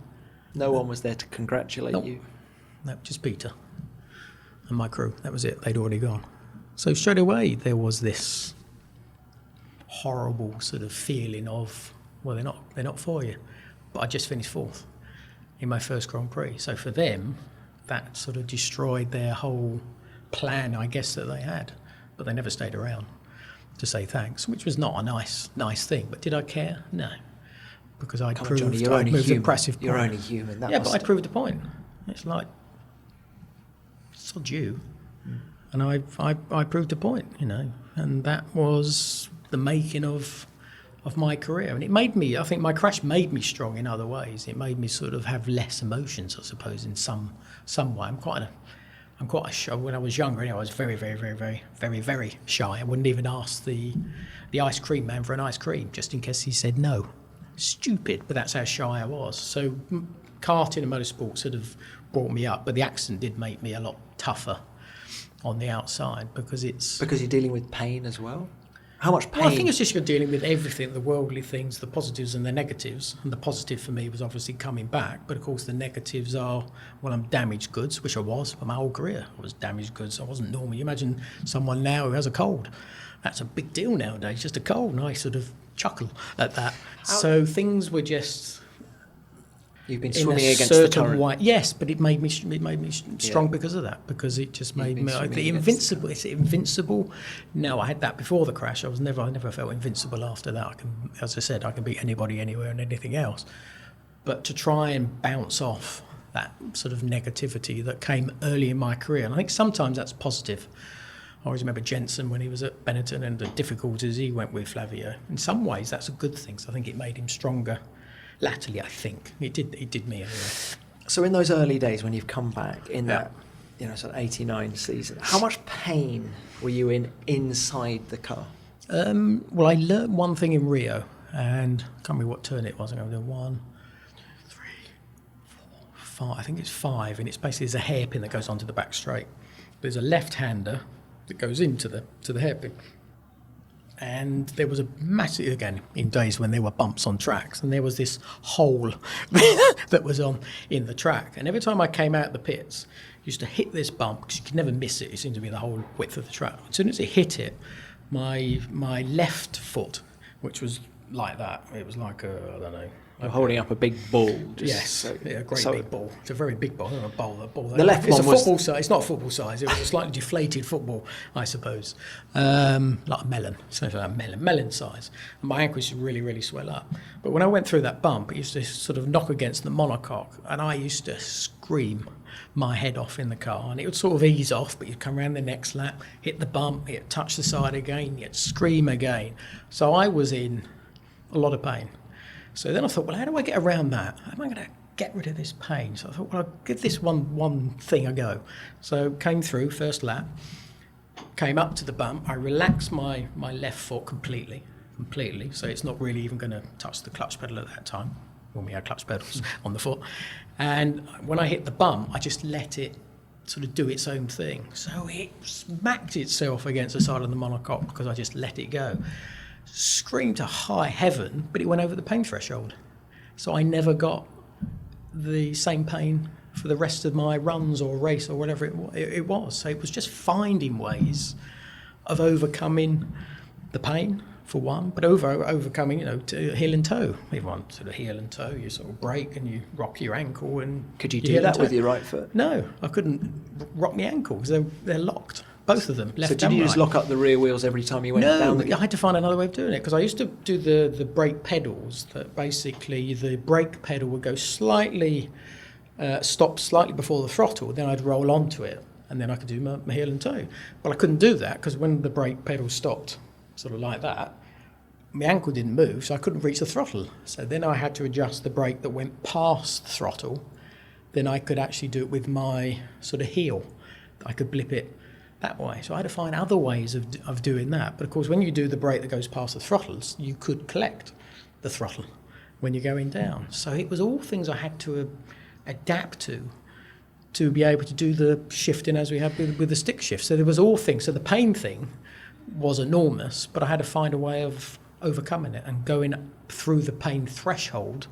no one was there to congratulate you. No, just Peter and my crew. That was it. They'd already gone. So straight away there was this horrible sort of feeling of, well, they're not for you. But I just finished 4th in my first Grand Prix. So for them, that sort of destroyed their whole plan, I guess, that they had. But they never stayed around to say thanks, which was not a nice thing. But did I care? No. Because I'd proved, Johnny, you're I'd only moved human. an impressive point. You're only human. But I proved a point. It's like, it's not you. And I proved a point, you know. And that was the making of my career. And it made me, I think my crash made me strong in other ways. It made me sort of have less emotions, I suppose, in some way. I'm quite a shy. When I was younger, I was very, very, very, very, very, very shy. I wouldn't even ask the ice cream man for an ice cream, just in case he said no. Stupid, but that's how shy I was. So karting and motorsport sort of brought me up, but the accident did make me a lot tougher on the outside because you're dealing with pain as well. How much pain? Well, I think it's just you're dealing with everything, the worldly things, the positives and the negatives. And the positive for me was obviously coming back. But of course the negatives are, well, I'm damaged goods, which I was for my whole career. I was damaged goods. I wasn't normal. You imagine someone now who has a cold. That's a big deal nowadays, just a cold. And I sort of chuckle at that. So things were just... You've been swimming against the current. Way. Yes, but it made me strong because of that. Because it just made me invincible. It's invincible. No, I had that before the crash. I never felt invincible after that. As I said, I can beat anybody, anywhere, and anything else. But to try and bounce off that sort of negativity that came early in my career, and I think sometimes that's positive. I always remember Jensen when he was at Benetton and the difficulties he went with Flavio. In some ways, that's a good thing. So I think it made him stronger. Latterly, I think it did me anyway. So in those early days when you've come back in that, sort of 89 season, how much pain were you in inside the car? Well, I learned one thing in Rio, and I can't remember what turn it was. I think I did 1, 3, 4, 5. I think it's 5, and it's basically there's a hairpin that goes onto the back straight. There's a left-hander that goes into the hairpin. And there was a massive, again, in days when there were bumps on tracks, and there was this hole that was in the track. And every time I came out the pits, I used to hit this bump, because you could never miss it. It seemed to be the whole width of the track. As soon as it hit it, my left foot, which was like that, it was like I don't know. You're holding up a big ball. A great big ball. It's a very big ball. Not a ball. The left it's one a was... football size. It's not football size. It was a slightly deflated football, I suppose. Like a melon. Something like a melon size. And my ankle used to really, really swell up. But when I went through that bump, it used to sort of knock against the monocoque, and I used to scream my head off in the car, and it would sort of ease off, but you'd come around the next lap, hit the bump, it'd touch the side again, you'd scream again. So I was in a lot of pain. So then I thought, well, how do I get around that? How am I going to get rid of this pain? So I thought, well, I'll give this one thing a go. So came through, first lap, came up to the bump. I relaxed my left foot completely. So it's not really even going to touch the clutch pedal at that time, when we had clutch pedals on the foot. And when I hit the bump, I just let it sort of do its own thing. So it smacked itself against the side of the monocoque because I just let it go. Screamed to high heaven, but it went over the pain threshold. So I never got the same pain for the rest of my runs or race or whatever it was. So it was just finding ways of overcoming the pain, for one, but overcoming, to heel and toe. Everyone sort of heel and toe, you sort of brake and you rock your ankle. And could you do that with your right foot? No, I couldn't rock my ankle because they're locked. Both of them, left and right. So did you just lock up the rear wheels every time you went down? No, I had to find another way of doing it because I used to do the brake pedals. That basically the brake pedal would go slightly, stop slightly before the throttle. Then I'd roll onto it, and then I could do my heel and toe. But I couldn't do that because when the brake pedal stopped, sort of like that, my ankle didn't move, so I couldn't reach the throttle. So then I had to adjust the brake that went past the throttle. Then I could actually do it with my sort of heel. I could blip it that way. So I had to find other ways of doing that. But of course, when you do the brake that goes past the throttles, you could collect the throttle when you're going down. So it was all things I had to adapt to be able to do the shifting as we had with the stick shift. So there was all things. So the pain thing was enormous, but I had to find a way of overcoming it and going through the pain threshold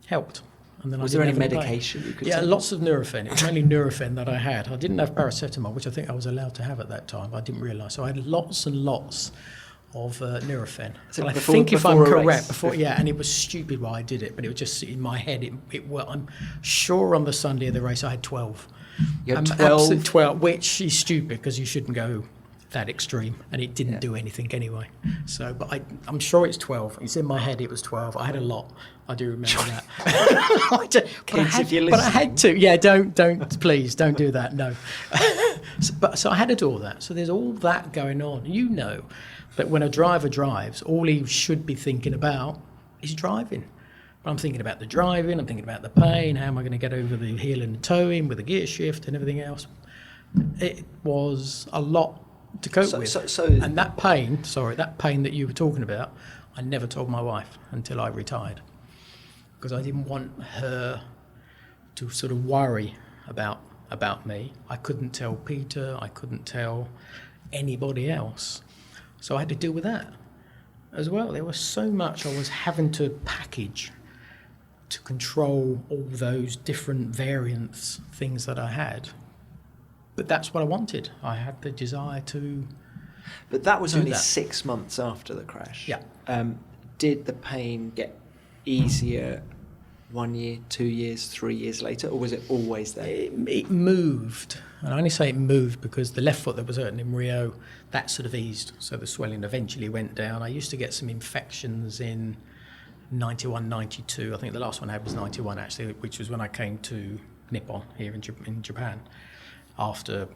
helped. And then Was there any medication you could take? Lots of Nurofen. It was mainly Nurofen that I had. I didn't have paracetamol, which I think I was allowed to have at that time. I didn't realise. So I had lots and lots of Nurofen. So and I before- think if before I'm a race? correct, and it was stupid why I did it, but it was just in my head. I'm sure on the Sunday of the race I had 12. You had 12? Absolute 12, which is stupid because you shouldn't go that extreme, and it didn't do anything anyway. So, but I'm sure it's 12. It's in my head. It was 12. I had a lot. I do remember that. But I had to. Yeah, don't please don't do that. No. So I had to do all that. So there's all that going on. You know that when a driver drives, all he should be thinking about is driving. But I'm thinking about the driving. I'm thinking about the pain. How am I going to get over the heel and the toe in with the gear shift and everything else? It was a lot to cope with. And that pain that you were talking about, I never told my wife until I retired, because I didn't want her to sort of worry about me. I couldn't tell Peter, I couldn't tell anybody else. So I had to deal with that as well. There was so much I was having to package to control all those different variants, things that I had. But that's what I wanted. I had the desire to. But that was only that. 6 months after the crash. Yeah. Did the pain get easier 1 year, 2 years, 3 years later, or was it always there? It moved. And I only say it moved because the left foot that was hurting in Rio, that sort of eased. So the swelling eventually went down. I used to get some infections in 91, 92. I think the last one I had was 91 actually, which was when I came to Nippon here in Japan. After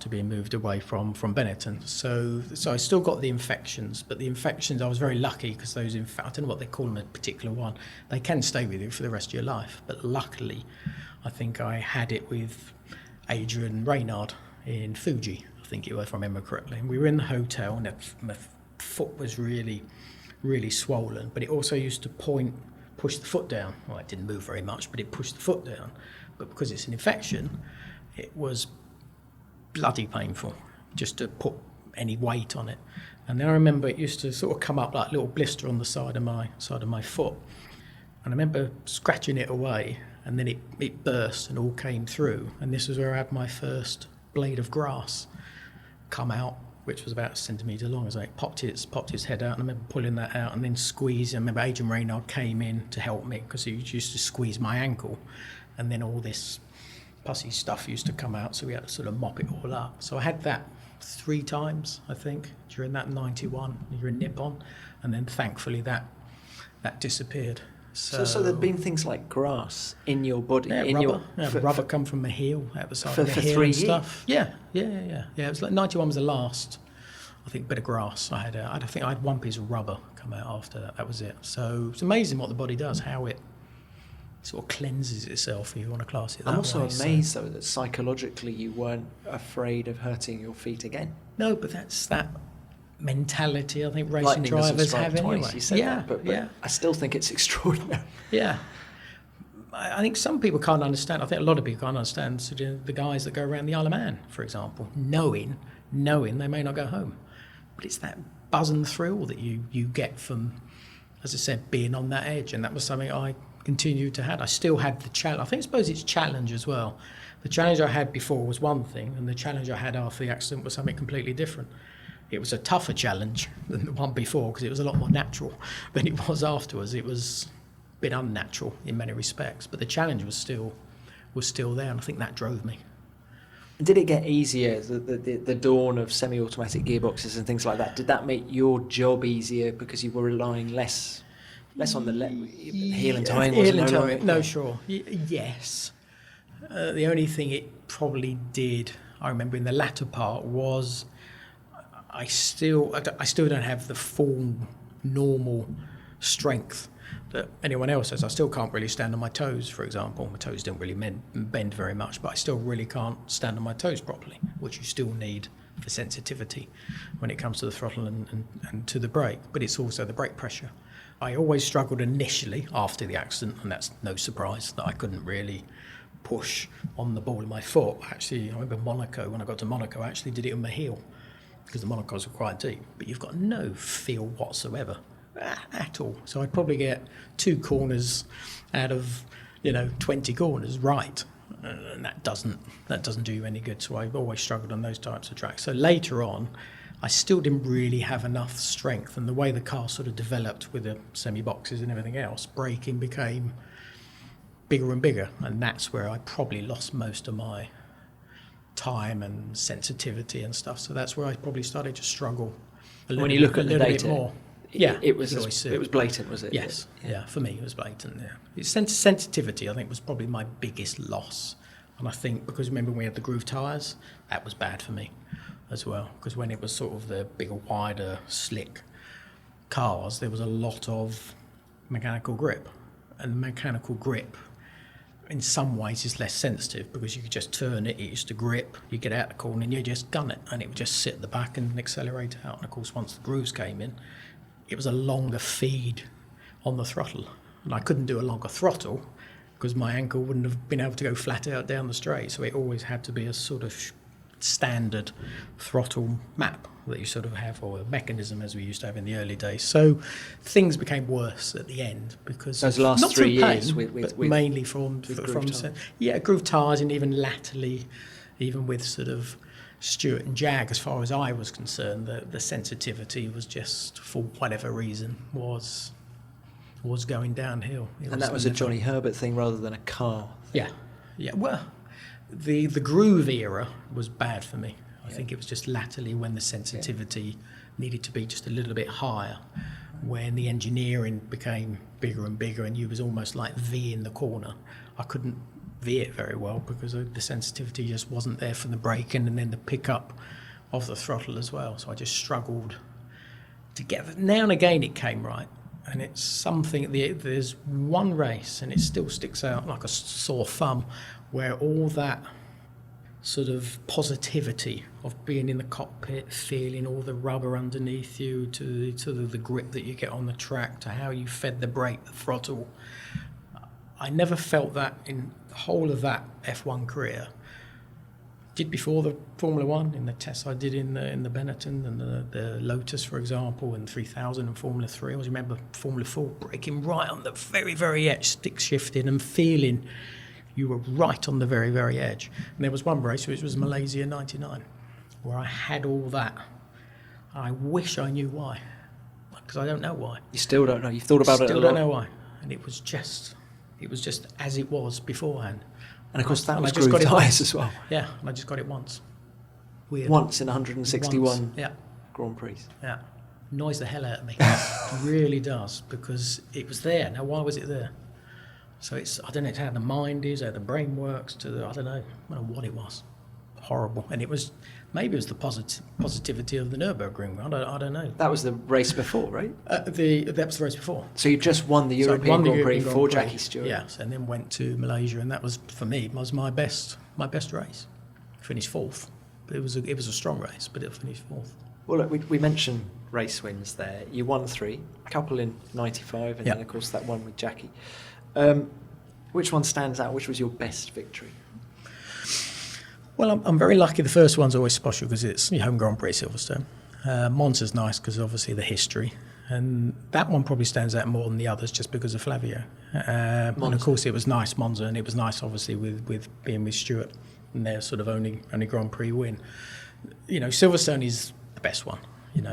being moved away from Benetton. So I still got the infections, but the infections, I was very lucky because those, I don't know what they call them, a particular one, they can stay with you for the rest of your life. But luckily, I think I had it with Adrian Reynard in Fuji, I think it was, if I remember correctly. And we were in the hotel and my foot was really, really swollen, but it also used to push the foot down. Well, it didn't move very much, but it pushed the foot down. But because it's an infection, it was bloody painful just to put any weight on it. And then I remember it used to sort of come up like a little blister on the side of my foot. And I remember scratching it away, and then it burst and all came through. And this was where I had my first blade of grass come out, which was about a centimetre long. As it popped its head out, and I remember pulling that out and then squeezing. I remember Adrian Reynard came in to help me because he used to squeeze my ankle, and then all this pussy stuff used to come out, so we had to sort of mop it all up. So I had that 3 times, I think, during that 91 year in Nippon, and then thankfully that disappeared. So there've been things like grass in your body, rubber come from my heel out the side of the for heel 3 and years. Stuff. Yeah. It was like 91 was the last, I think, bit of grass I had. I think I had 1 piece of rubber come out after that. That was it. So it's amazing what the body does, how it sort of cleanses itself, if you want to class it that way. I'm also amazed, though, that psychologically you weren't afraid of hurting your feet again. No, but that's that mentality I think racing Lightning doesn't drivers strike have twice, anyway. you said that, but I still think it's extraordinary. Yeah. I think some people can't understand. I think a lot of people can't understand the guys that go around the Isle of Man, for example, knowing they may not go home. But it's that buzz and thrill that you get from, as I said, being on that edge. And that was something I continued to have. I still had the challenge. I suppose it's challenge as well. The challenge I had before was one thing, and the challenge I had after the accident was something completely different. It was a tougher challenge than the one before because it was a lot more natural than it was afterwards. It was a bit unnatural in many respects, but the challenge was still there, and I think that drove me. Did it get easier, the dawn of semi-automatic gearboxes and things like that? Did that make your job easier because you were relying less on the heel and toeing? No, sure. Yes. The only thing it probably did, I remember in the latter part, was I still don't have the full normal strength that anyone else has. I still can't really stand on my toes, for example. My toes don't really bend very much, but I still really can't stand on my toes properly, which you still need for sensitivity when it comes to the throttle and to the brake. But it's also the brake pressure. I always struggled initially after the accident, and that's no surprise that I couldn't really push on the ball of my foot. Actually, I remember Monaco, when I got to Monaco, I actually did it on my heel. because the monocoques were quite deep, but you've got no feel whatsoever at all. So I'd probably get 2 corners out of 20 corners right, and that doesn't do you any good. So I've always struggled on those types of tracks. So later on, I still didn't really have enough strength, and the way the car sort of developed with the semi-boxes and everything else, braking became bigger and bigger, and that's where I probably lost most of my time and sensitivity and stuff. So that's where I probably started to struggle a little, when you look at the data, more. Yeah, it was blatant, was it? Yes, yeah. For me, it was blatant. Yeah, sensitivity, I think, was probably my biggest loss, and I think because remember we had the groove tyres, that was bad for me as well. Because when it was sort of the bigger, wider, slick cars, there was a lot of mechanical grip, and mechanical grip, in some ways, is less sensitive because you could just turn it. It used to grip. You get out the corner and you just gun it, and it would just sit at the back and accelerate out. And of course, once the grooves came in, it was a longer feed on the throttle, and I couldn't do a longer throttle because my ankle wouldn't have been able to go flat out down the straight. So it always had to be a sort of standard throttle map that you sort of have, or a mechanism as we used to have in the early days. So things became worse at the end because those last not 3 years pain, with mainly from groove tyres, and even latterly, even with sort of Stewart and Jag, as far as I was concerned, the sensitivity was just, for whatever reason, was going downhill. And that was a Johnny Herbert thing rather than a car thing. Yeah. Well, the groove era was bad for me. I think it was just latterly when the sensitivity needed to be just a little bit higher, when the engineering became bigger and bigger, and you was almost like V in the corner. I couldn't V it very well because the sensitivity just wasn't there for the braking and then the pickup of the throttle as well. So I just struggled to get it. Now and again it came right, and it's something, there's one race, and it still sticks out like a sore thumb, where all that sort of positivity of being in the cockpit, feeling all the rubber underneath you, to the grip that you get on the track, to how you fed the brake, the throttle. I never felt that in the whole of that F1 career. Did before the Formula One, in the tests I did in the Benetton and the Lotus, for example, and 3000 and Formula 3. I always remember Formula 4 braking right on the very, very edge, stick shifting and feeling you were right on the very, very edge. And there was one race, which was Malaysia 99, where I had all that. I wish I knew why, because I don't know why. You still don't know? You've thought about it a lot? Still don't know why. And it was just as it was beforehand. And of course that was groove tyres as well. Yeah, and I just got it once. Weird. Once in 161 once. Grand Prix. Yeah. Annoys the hell out of me. It really does, because it was there. Now, why was it there? So I don't know, it's how the mind is, how the brain works, I don't know what it was. Horrible. And maybe it was the positivity of the Nürburgring. I don't know. That was the race before, right? That was the race before. So you just won the European Grand Prix for Jackie Stewart. Yes, and then went to Malaysia, and that was, for me, my best race. Finished fourth. But it was a strong race, but it finished fourth. Well, look, we mentioned race wins there. You won 3, a couple in 95, and then of course that one with Jackie. Which one stands out? Which was your best victory? Well, I'm very lucky. The first one's always special because it's your home Grand Prix Silverstone. Monza's nice because obviously the history, and that one probably stands out more than the others just because of Flavio. And of course it was nice, Monza, and it was nice obviously with being with Stewart and their sort of only Grand Prix win. Silverstone is the best one. It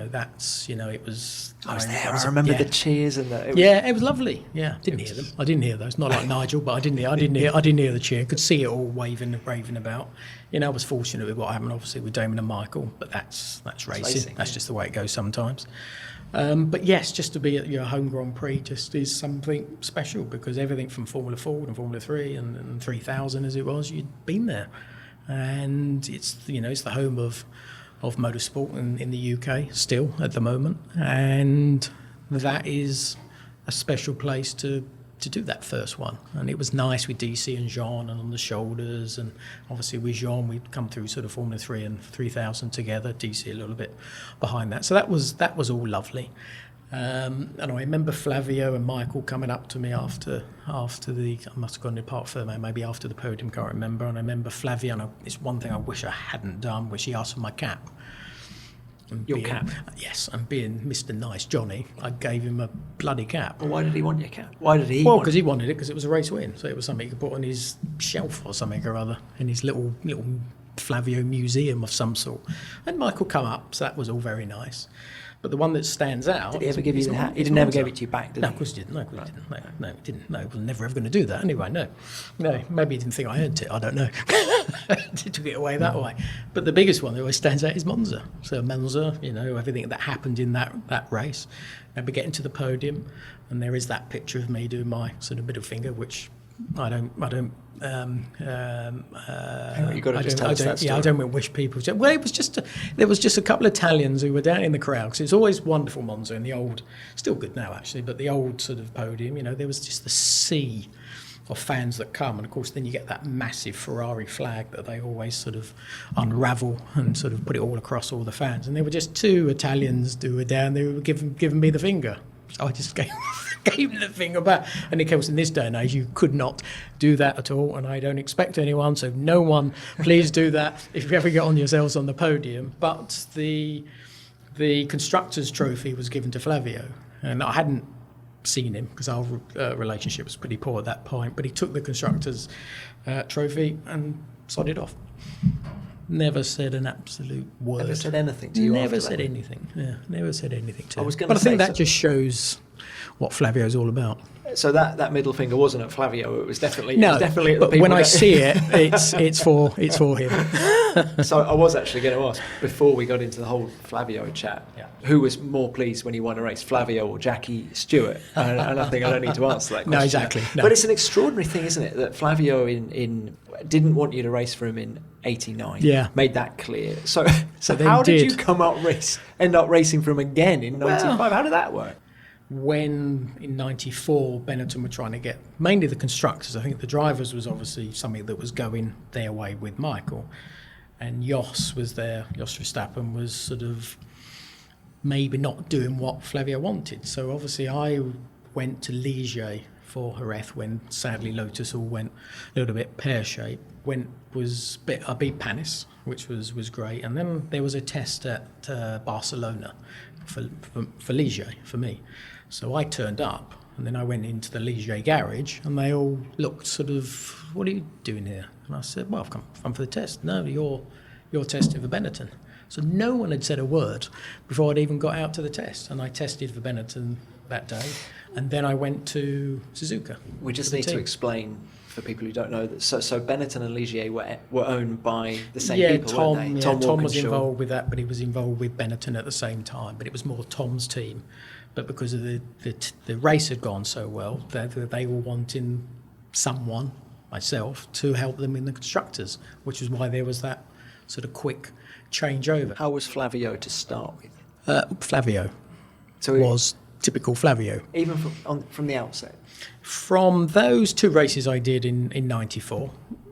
was... I was there. I remember the cheers and the... It was lovely. Yeah, didn't hear them. I didn't hear those. Not like Nigel, but I didn't hear the cheer. Could see it all waving and raving about. I was fortunate with what happened, obviously, with Damon and Michael, but that's racing. That's just the way it goes sometimes. But yes, just to be at your home Grand Prix just is something special, because everything from Formula 4 and Formula 3 and 3000 as it was, you'd been there. And it's the home of motorsport in the UK still at the moment, and that is a special place to do that first one. And it was nice with DC and Jean and on the shoulders, and obviously with Jean we'd come through sort of Formula 3 and 3000 together, DC a little bit behind that, so that was all lovely. And I remember Flavio and Michael coming up to me after I must have gone to Parc Fermé, maybe after the podium, can't remember. And I remember Flavio, and it's one thing I wish I hadn't done, which he asked for my cap. Your cap? Yes, and being Mr. Nice Johnny, I gave him a bloody cap. Well, why did he want your cap? Why did he Well, want because he wanted it, because it was a race win. So it was something he could put on his shelf or something or other in his little Flavio museum of some sort. And Michael come up, so that was all very nice. But the one that stands out... Did he ever give you the hat? He never gave it to you back, did he? No, of course he didn't. No, he didn't. No, he was never ever going to do that anyway, no. No, maybe he didn't think I earned it, I don't know. He took it away that way. But the biggest one that always stands out is Monza. So Monza, everything that happened in that race. And we get into the podium, and there is that picture of me doing my sort of middle finger, which I don't. You've got to just tell us that story. Yeah, I don't wish people to. Well, there was just a couple of Italians who were down in the crowd, because it's always wonderful, Monza, and the old, still good now actually, but the old sort of podium, there was just the sea of fans that come, and of course then you get that massive Ferrari flag that they always sort of unravel and sort of put it all across all the fans, and there were just two Italians who were down there who were giving me the finger. So I just gave him the finger back. And of course, in this day and age, you could not do that at all. And I don't expect anyone, so no one, please do that if you ever get on yourselves on the podium. But the Constructors' Trophy was given to Flavio. And I hadn't seen him because our relationship was pretty poor at that point. But he took the Constructors' Trophy and sodded off. Never said an absolute word. Never said anything to you. Never said anything. Yeah, never said anything to. But I think that just shows what Flavio's all about. So that middle finger wasn't at Flavio. It was definitely no. It was definitely at the but people when I see it, it's for him. So I was actually going to ask before we got into the whole Flavio chat. Yeah. Who was more pleased when he won a race, Flavio or Jackie Stewart? And I think I don't need to answer that question. No, exactly. No. But it's an extraordinary thing, isn't it, that Flavio in didn't want you to race for him in '89. Yeah. Made that clear. So they how did you end up racing for him again in '95? How did that work? When in '94 Benetton were trying to get mainly the constructors, I think the drivers was obviously something that was going their way with Michael, and Jos was there. Jos Verstappen was sort of maybe not doing what Flavio wanted. So obviously I went to Ligier for Jerez when sadly Lotus all went a little bit pear-shaped. I beat Panis, which was great, and then there was a test at Barcelona for Ligier for me. So I turned up, and then I went into the Ligier garage, and they all looked sort of, "What are you doing here?" And I said, "Well, I've come for the test." "No, you're testing for Benetton." So no one had said a word before I'd even got out to the test, and I tested for Benetton that day, and then I went to Suzuka. We just need to explain for people who don't know that. So Benetton and Ligier were owned by the same people, weren't they? Tom was involved with that, but he was involved with Benetton at the same time. But it was more Tom's team. But because of the race had gone so well, they were wanting someone, myself, to help them in the constructors, which is why there was that sort of quick changeover. How was Flavio to start with? Flavio was typical Flavio. Even from the outset? From those two races I did in '94,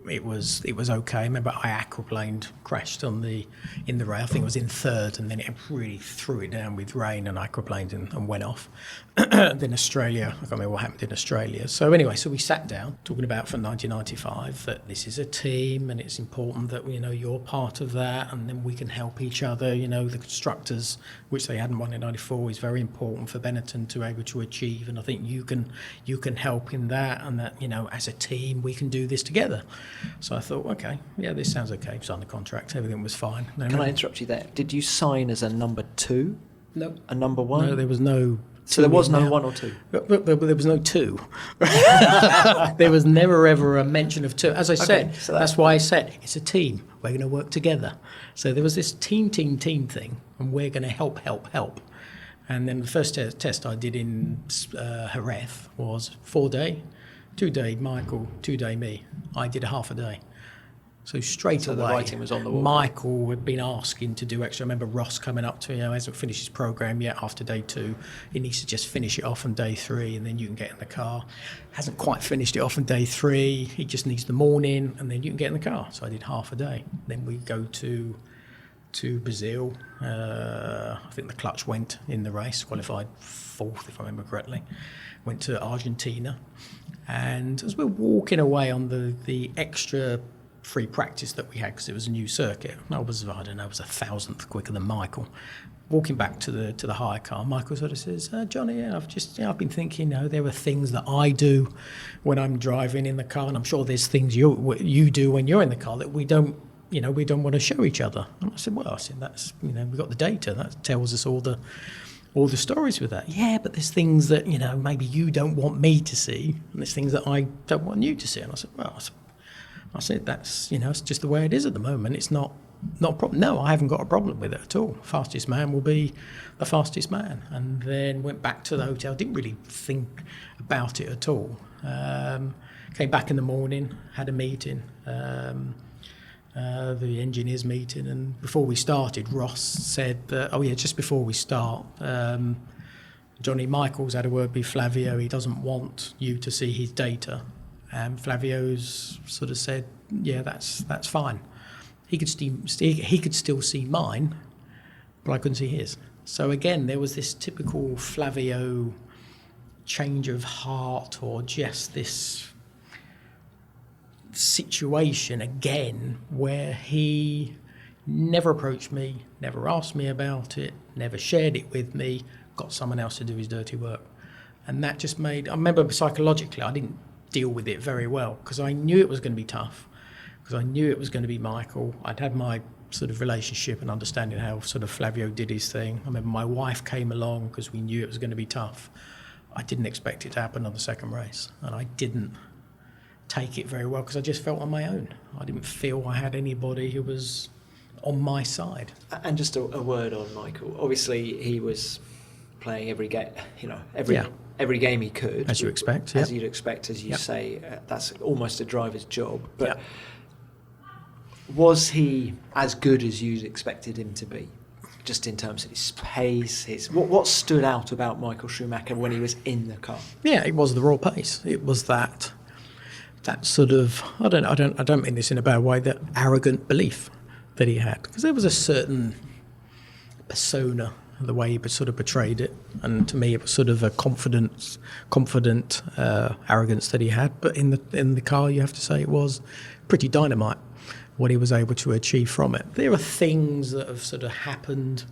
it was okay. I remember I aquaplaned, crashed in the rain. I think it was in third, and then it really threw it down with rain, and aquaplaned and went off. Then Australia, I can't remember what happened in Australia. So anyway, we sat down talking about for 1995 that this is a team, and it's important that you're part of that, and then we can help each other. The constructors, which they hadn't won in '94, is very important for Benetton to be able to achieve, and I think you can help in that, and that as a team we can do this together. So I thought, okay, yeah, this sounds okay. Signed the contract, everything was fine. Can I interrupt you there? Did you sign as a number 2? No. A number 1? No, there was no. So there was no 1 or 2? But there was no 2. There was never ever a mention of 2. As I said, so that's why I said it's a team. We're going to work together. So there was this team thing, and we're going to help. And then the first test I did in Jerez was 4-day, 2-day Michael, 2-day me. I did a half a day. So straight away, the writing was on the wall. Michael had been asking to do extra. I remember Ross coming up to me, hasn't finished his programme yet after day 2. He needs to just finish it off on day 3, and then you can get in the car. Hasn't quite finished it off on day 3. He just needs the morning, and then you can get in the car. So I did half a day. Then we go to Brazil. I think the clutch went in the race, qualified 4th, if I remember correctly. Went to Argentina. And as we're walking away on the extra free practice that we had because it was a new circuit. I was a thousandth quicker than Michael. Walking back to the hire car, Michael sort of says, "Johnny, I've been thinking, there are things that I do when I'm driving in the car, and I'm sure there's things you do when you're in the car that we don't want to show each other." And I said, that's we've got the data that tells us all the stories with that. Yeah, but there's things that maybe you don't want me to see, and there's things that I don't want you to see. And I said, that's it's just the way it is at the moment. It's not a problem. No, I haven't got a problem with it at all. Fastest man will be the fastest man. And then went back to the hotel. Didn't really think about it at all. Came back in the morning, had a meeting, the engineers meeting, and before we started, Ross said that, just before we start, Johnny Michael's had a word with Flavio. He doesn't want you to see his data. And Flavio's sort of said, yeah, that's fine. He could still see mine, but I couldn't see his. So again, there was this typical Flavio change of heart, or just this situation again where he never approached me, never asked me about it, never shared it with me, got someone else to do his dirty work. And that just I remember psychologically, I didn't deal with it very well because I knew it was going to be tough, because I knew it was going to be Michael. I'd had my sort of relationship and understanding how sort of Flavio did his thing. I remember my wife came along because we knew it was going to be tough. I didn't expect it to happen on the second race, and I didn't take it very well because I just felt on my own. I didn't feel I had anybody who was on my side. And just a word on Michael. Obviously, he was playing every game, every game he could, as you expect, as you'd expect, as you say. That's almost a driver's job. But was he as good as you'd expected him to be, just in terms of his pace? What stood out about Michael Schumacher when he was in the car? Yeah, it was the raw pace. It was that sort of, I don't mean this in a bad way, that arrogant belief that he had, because there was a certain persona, the way he sort of portrayed it, and to me it was sort of a confident arrogance that he had. But in the car, you have to say it was pretty dynamite what he was able to achieve from it. There are things that have sort of happened,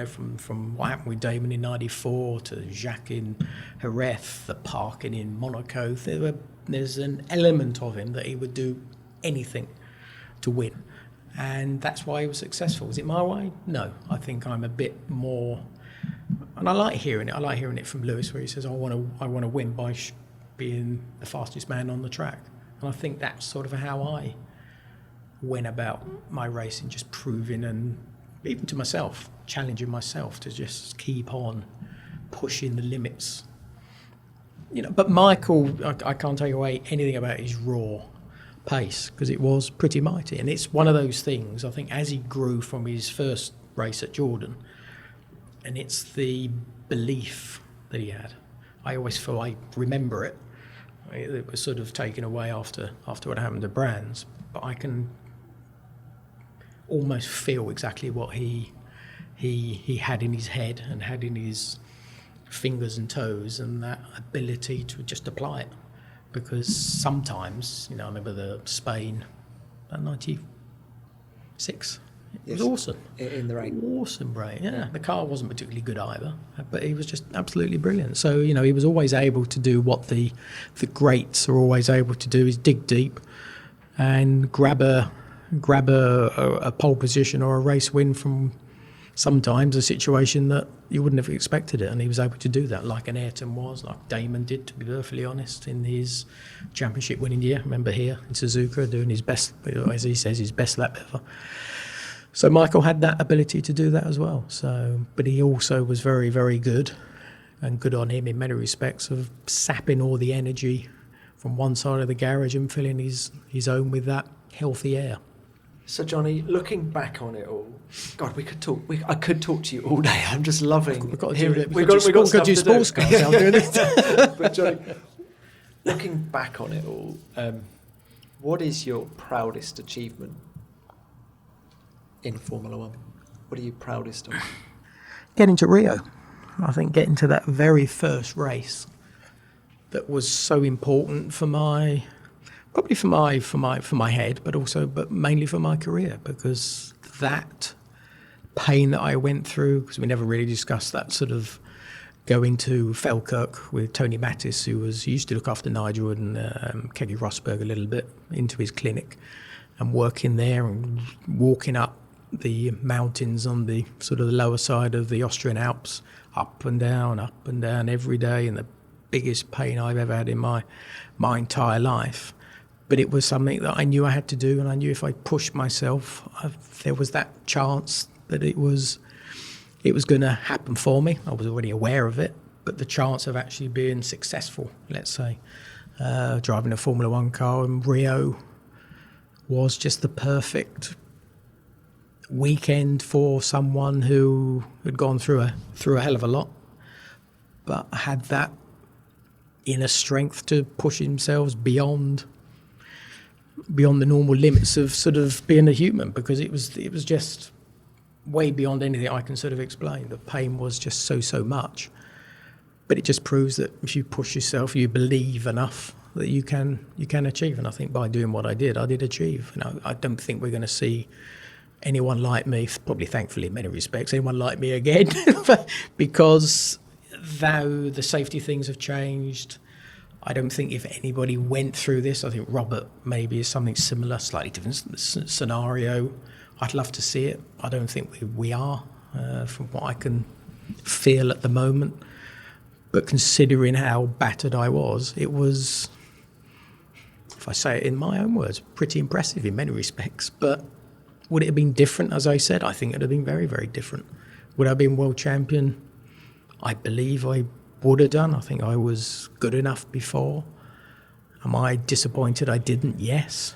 from what happened with Damon in '94 to Jacques in Jerez, the parking in Monaco. There's an element of him that he would do anything to win. And that's why he was successful. Is it my way? No. I think I'm a bit more, and I like hearing it. I like hearing it from Lewis, where he says, I want to win by being the fastest man on the track. And I think that's sort of how I went about my racing, just proving, and even to myself, challenging myself to just keep on pushing the limits. But Michael, I can't take away anything about his raw pace, because it was pretty mighty. And it's one of those things, I think, as he grew from his first race at Jordan, and it's the belief that he had. I always feel I remember it. It was sort of taken away after what happened to Brands, but I can almost feel exactly what he had in his head and had in his fingers and toes, and that ability to just apply it. Because sometimes, I remember the Spain, about 96. It was awesome. In the rain. Awesome rain, yeah. The car wasn't particularly good either, but he was just absolutely brilliant. So, he was always able to do what the greats are always able to do, is dig deep and grab a pole position or a race win from sometimes a situation that you wouldn't have expected it. And he was able to do that, like an Ayrton was, like Damon did, to be perfectly honest, in his championship winning year. I remember here in Suzuka doing his best, as he says, his best lap ever. So Michael had that ability to do that as well. So, but he also was very, very good, and good on him in many respects, of sapping all the energy from one side of the garage and filling his own with that healthy air. So Johnny, looking back on it all, God, we could talk. I could talk to you all day. I'm just loving. We've got to do it. We've got to do sports cars. I'm doing it. But Johnny, looking back on it all, what is your proudest achievement in Formula One? What are you proudest of? Getting to Rio. I think getting to that very first race that was so important for my Probably for my head, but mainly for my career, because that pain that I went through, because we never really discussed that, sort of going to Falkirk with Tony Mattis, who used to look after Nigel and Keggy Rosberg a little bit, into his clinic, and working there and walking up the mountains on the sort of the lower side of the Austrian Alps, up and down every day, and the biggest pain I've ever had in my entire life. But it was something that I knew I had to do, and I knew if I pushed myself, there was that chance that it was going to happen for me. I was already aware of it, but the chance of actually being successful, let's say, driving a Formula One car in Rio was just the perfect weekend for someone who had gone through a hell of a lot, but had that inner strength to push themselves beyond the normal limits of sort of being a human, because it was just way beyond anything I can sort of explain. The pain was just so much, but it just proves that if you push yourself, you believe enough, that you can achieve. And I think by doing what I did achieve. I don't think we're going to see anyone like me, probably thankfully in many respects, anyone like me again, because though the safety things have changed, I don't think if anybody went through this, I think Robert maybe is something similar, slightly different scenario. I'd love to see it. I don't think we are, from what I can feel at the moment. But considering how battered I was, it was, if I say it in my own words, pretty impressive in many respects. But would it have been different, as I said? I think it would have been very, very different. Would I have been world champion? I believe I would have done. I think I was good enough before. Am I disappointed I didn't? Yes.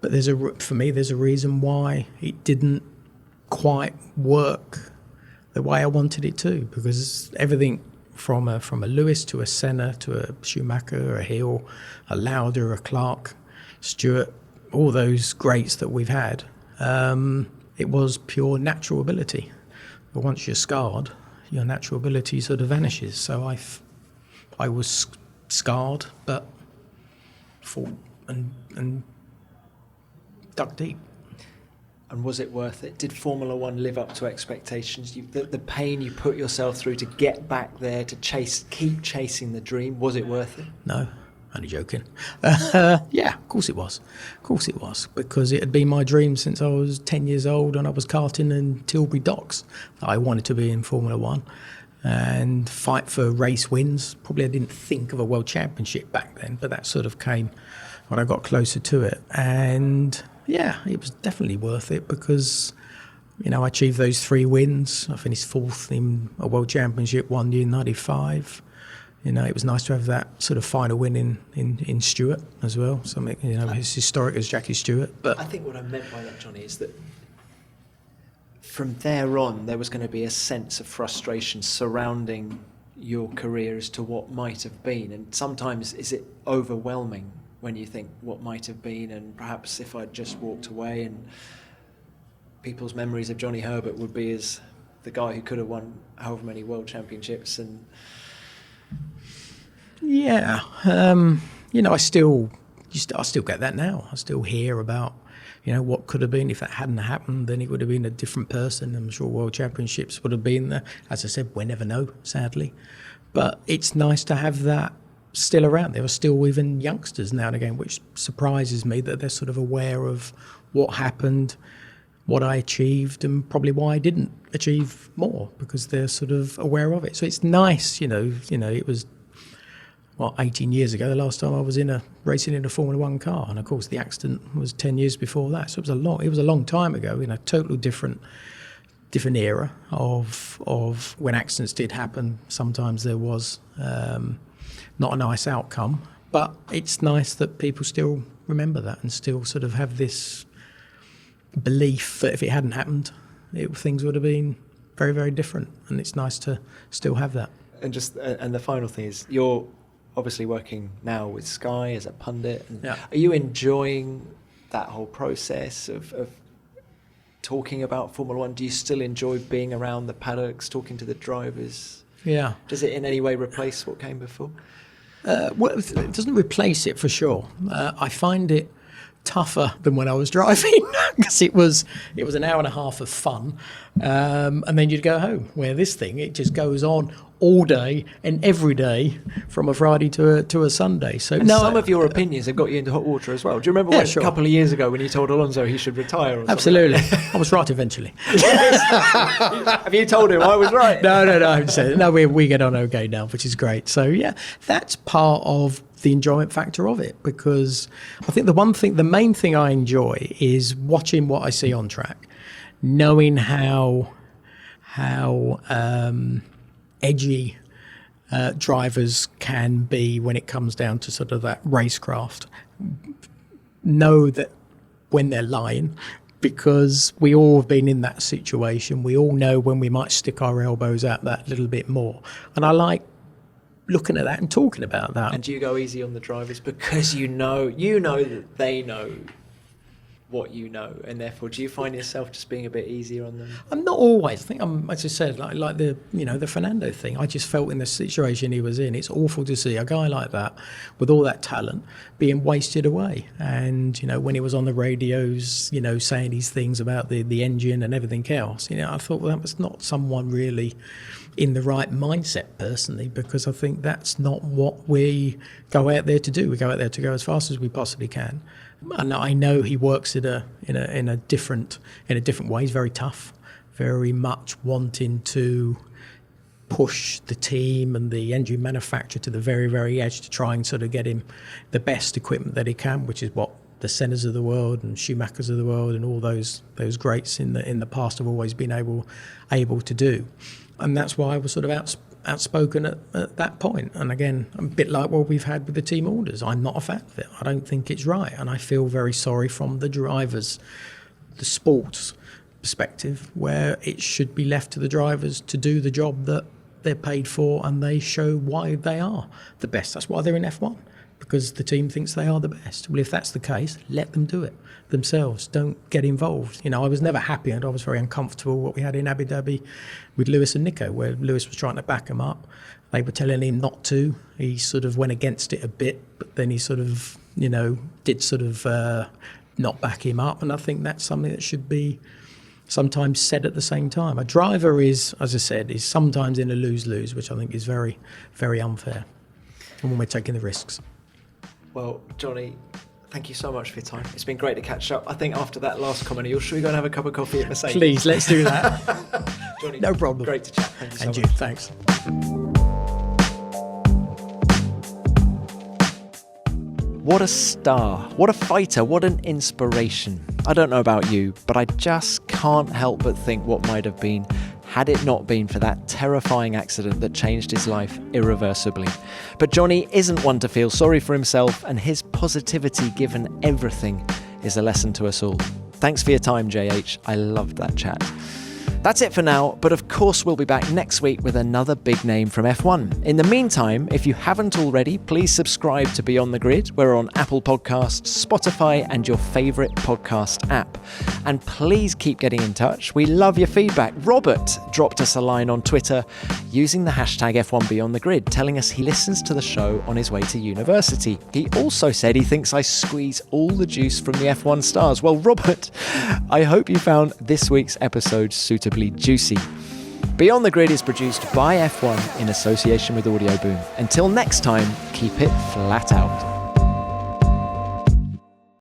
But for me, there's a reason why it didn't quite work the way I wanted it to, because everything from a Lewis to a Senna to a Schumacher, a Hill, a Lauda, a Clark, Stewart, all those greats that we've had, it was pure natural ability. But once you're scarred, your natural ability sort of vanishes. So I was scarred, but fought and dug deep. And was it worth it? Did Formula One live up to expectations? The pain you put yourself through to get back there, to keep chasing the dream, was it worth it? No, only joking. Yeah, of course it was. Of course it was, because it had been my dream since I was 10 years old and I was karting in Tilbury Docks. I wanted to be in Formula One and fight for race wins. Probably I didn't think of a world championship back then, but that sort of came when I got closer to it. And yeah, it was definitely worth it, because, I achieved those 3 wins. I finished 4th in a world championship one year in 95. It was nice to have that sort of final win in Stewart as well. Something, as historic as Jackie Stewart. But I think what I meant by that, Johnny, is that from there on, there was going to be a sense of frustration surrounding your career as to what might have been. And sometimes is it overwhelming when you think what might have been, and perhaps if I'd just walked away, and people's memories of Johnny Herbert would be as the guy who could have won however many world championships. And yeah, I still get that now. I still hear about, what could have been. If that hadn't happened, then he would have been a different person. I'm sure world championships would have been there. As I said, we never know, sadly. But it's nice to have that still around. There are still even youngsters now and again, which surprises me that they're sort of aware of what happened, what I achieved, and probably why I didn't achieve more, because they're sort of aware of it. So it's nice, it was 18 years ago the last time I was racing in a Formula One car, and of course the accident was 10 years before that. So it was a long time ago, in a total different era of when accidents did happen. Sometimes there was not a nice outcome, but it's nice that people still remember that and still sort of have this belief that if it hadn't happened, things would have been very, very different. And it's nice to still have that. And the final thing is, you're obviously working now with Sky as a pundit. And yeah. Are you enjoying that whole process of talking about Formula One? Do you still enjoy being around the paddocks, talking to the drivers? Yeah. Does it in any way replace what came before? Well, it doesn't replace it for sure. I find it tougher than when I was driving because it was an hour and a half of fun, and then you'd go home. Where this thing, it just goes on all day and every day from a Friday to a Sunday. So some of your opinions have got you into hot water as well. Do you remember a couple of years ago when you told Alonso he should retire? Or Absolutely, like I was right eventually. Have you told him I was right? No. I haven't said it. No, we get on okay now, which is great. So yeah, that's part of the enjoyment factor of it, because I think the main thing I enjoy is watching what I see on track, knowing how edgy drivers can be when it comes down to sort of that racecraft. Know that when they're lying, because we all have been in that situation. We all know when we might stick our elbows out that little bit more. And I like looking at that and talking about that. And do you go easy on the drivers because you know that they know what you know, and therefore do you find yourself just being a bit easier on them? I'm not always. I think I'm, as I said, like the the Fernando thing. I just felt in the situation he was in, it's awful to see a guy like that with all that talent being wasted away. And when he was on the radios, saying these things about the engine and everything else, I thought, well, that was not someone really in the right mindset personally, because I think that's not what we go out there to do. We go out there to go as fast as we possibly can. And I know he works in a different way. He's very tough, very much wanting to push the team and the engine manufacturer to the very, very edge to try and sort of get him the best equipment that he can, which is what the Sennas of the world and Schumachers of the world and all those greats in the past have always been able to do. And that's why I was sort of outspoken at that point. And again, a bit like what we've had with the team orders. I'm not a fan of it. I don't think it's right. And I feel very sorry from the drivers, the sports perspective, where it should be left to the drivers to do the job that they're paid for, and they show why they are the best. That's why they're in F1, because the team thinks they are the best. Well, if that's the case, let them do it themselves. Don't get involved. I was never happy, and I was very uncomfortable what we had in Abu Dhabi with Lewis and Nico, where Lewis was trying to back him up. They were telling him not to. He sort of went against it a bit, but then he sort of, did sort of not back him up. And I think that's something that should be sometimes said at the same time. A driver is, as I said, is sometimes in a lose-lose, which I think is very, very unfair when we're taking the risks. Well, Johnny, thank you so much for your time. It's been great to catch up. I think after that last comment, should we go and have a cup of coffee at Mercedes? Please, let's do that. Johnny, no problem. Great to chat. Thank you so much. And you, thanks. What a star, what a fighter, what an inspiration. I don't know about you, but I just can't help but think what might have been had it not been for that terrifying accident that changed his life irreversibly. But Johnny isn't one to feel sorry for himself, and his positivity given everything is a lesson to us all. Thanks for your time, JH. I loved that chat. That's it for now, but of course we'll be back next week with another big name from F1. In the meantime, if you haven't already, please subscribe to Beyond the Grid. We're on Apple Podcasts, Spotify, and your favourite podcast app. And please keep getting in touch. We love your feedback. Robert dropped us a line on Twitter using the hashtag F1 Beyond the Grid, telling us he listens to the show on his way to university. He also said he thinks I squeeze all the juice from the F1 stars. Well, Robert, I hope you found this week's episode suitably juicy. Beyond the Grid is produced by F1 in association with Audio Boom. Until next time, keep it flat out.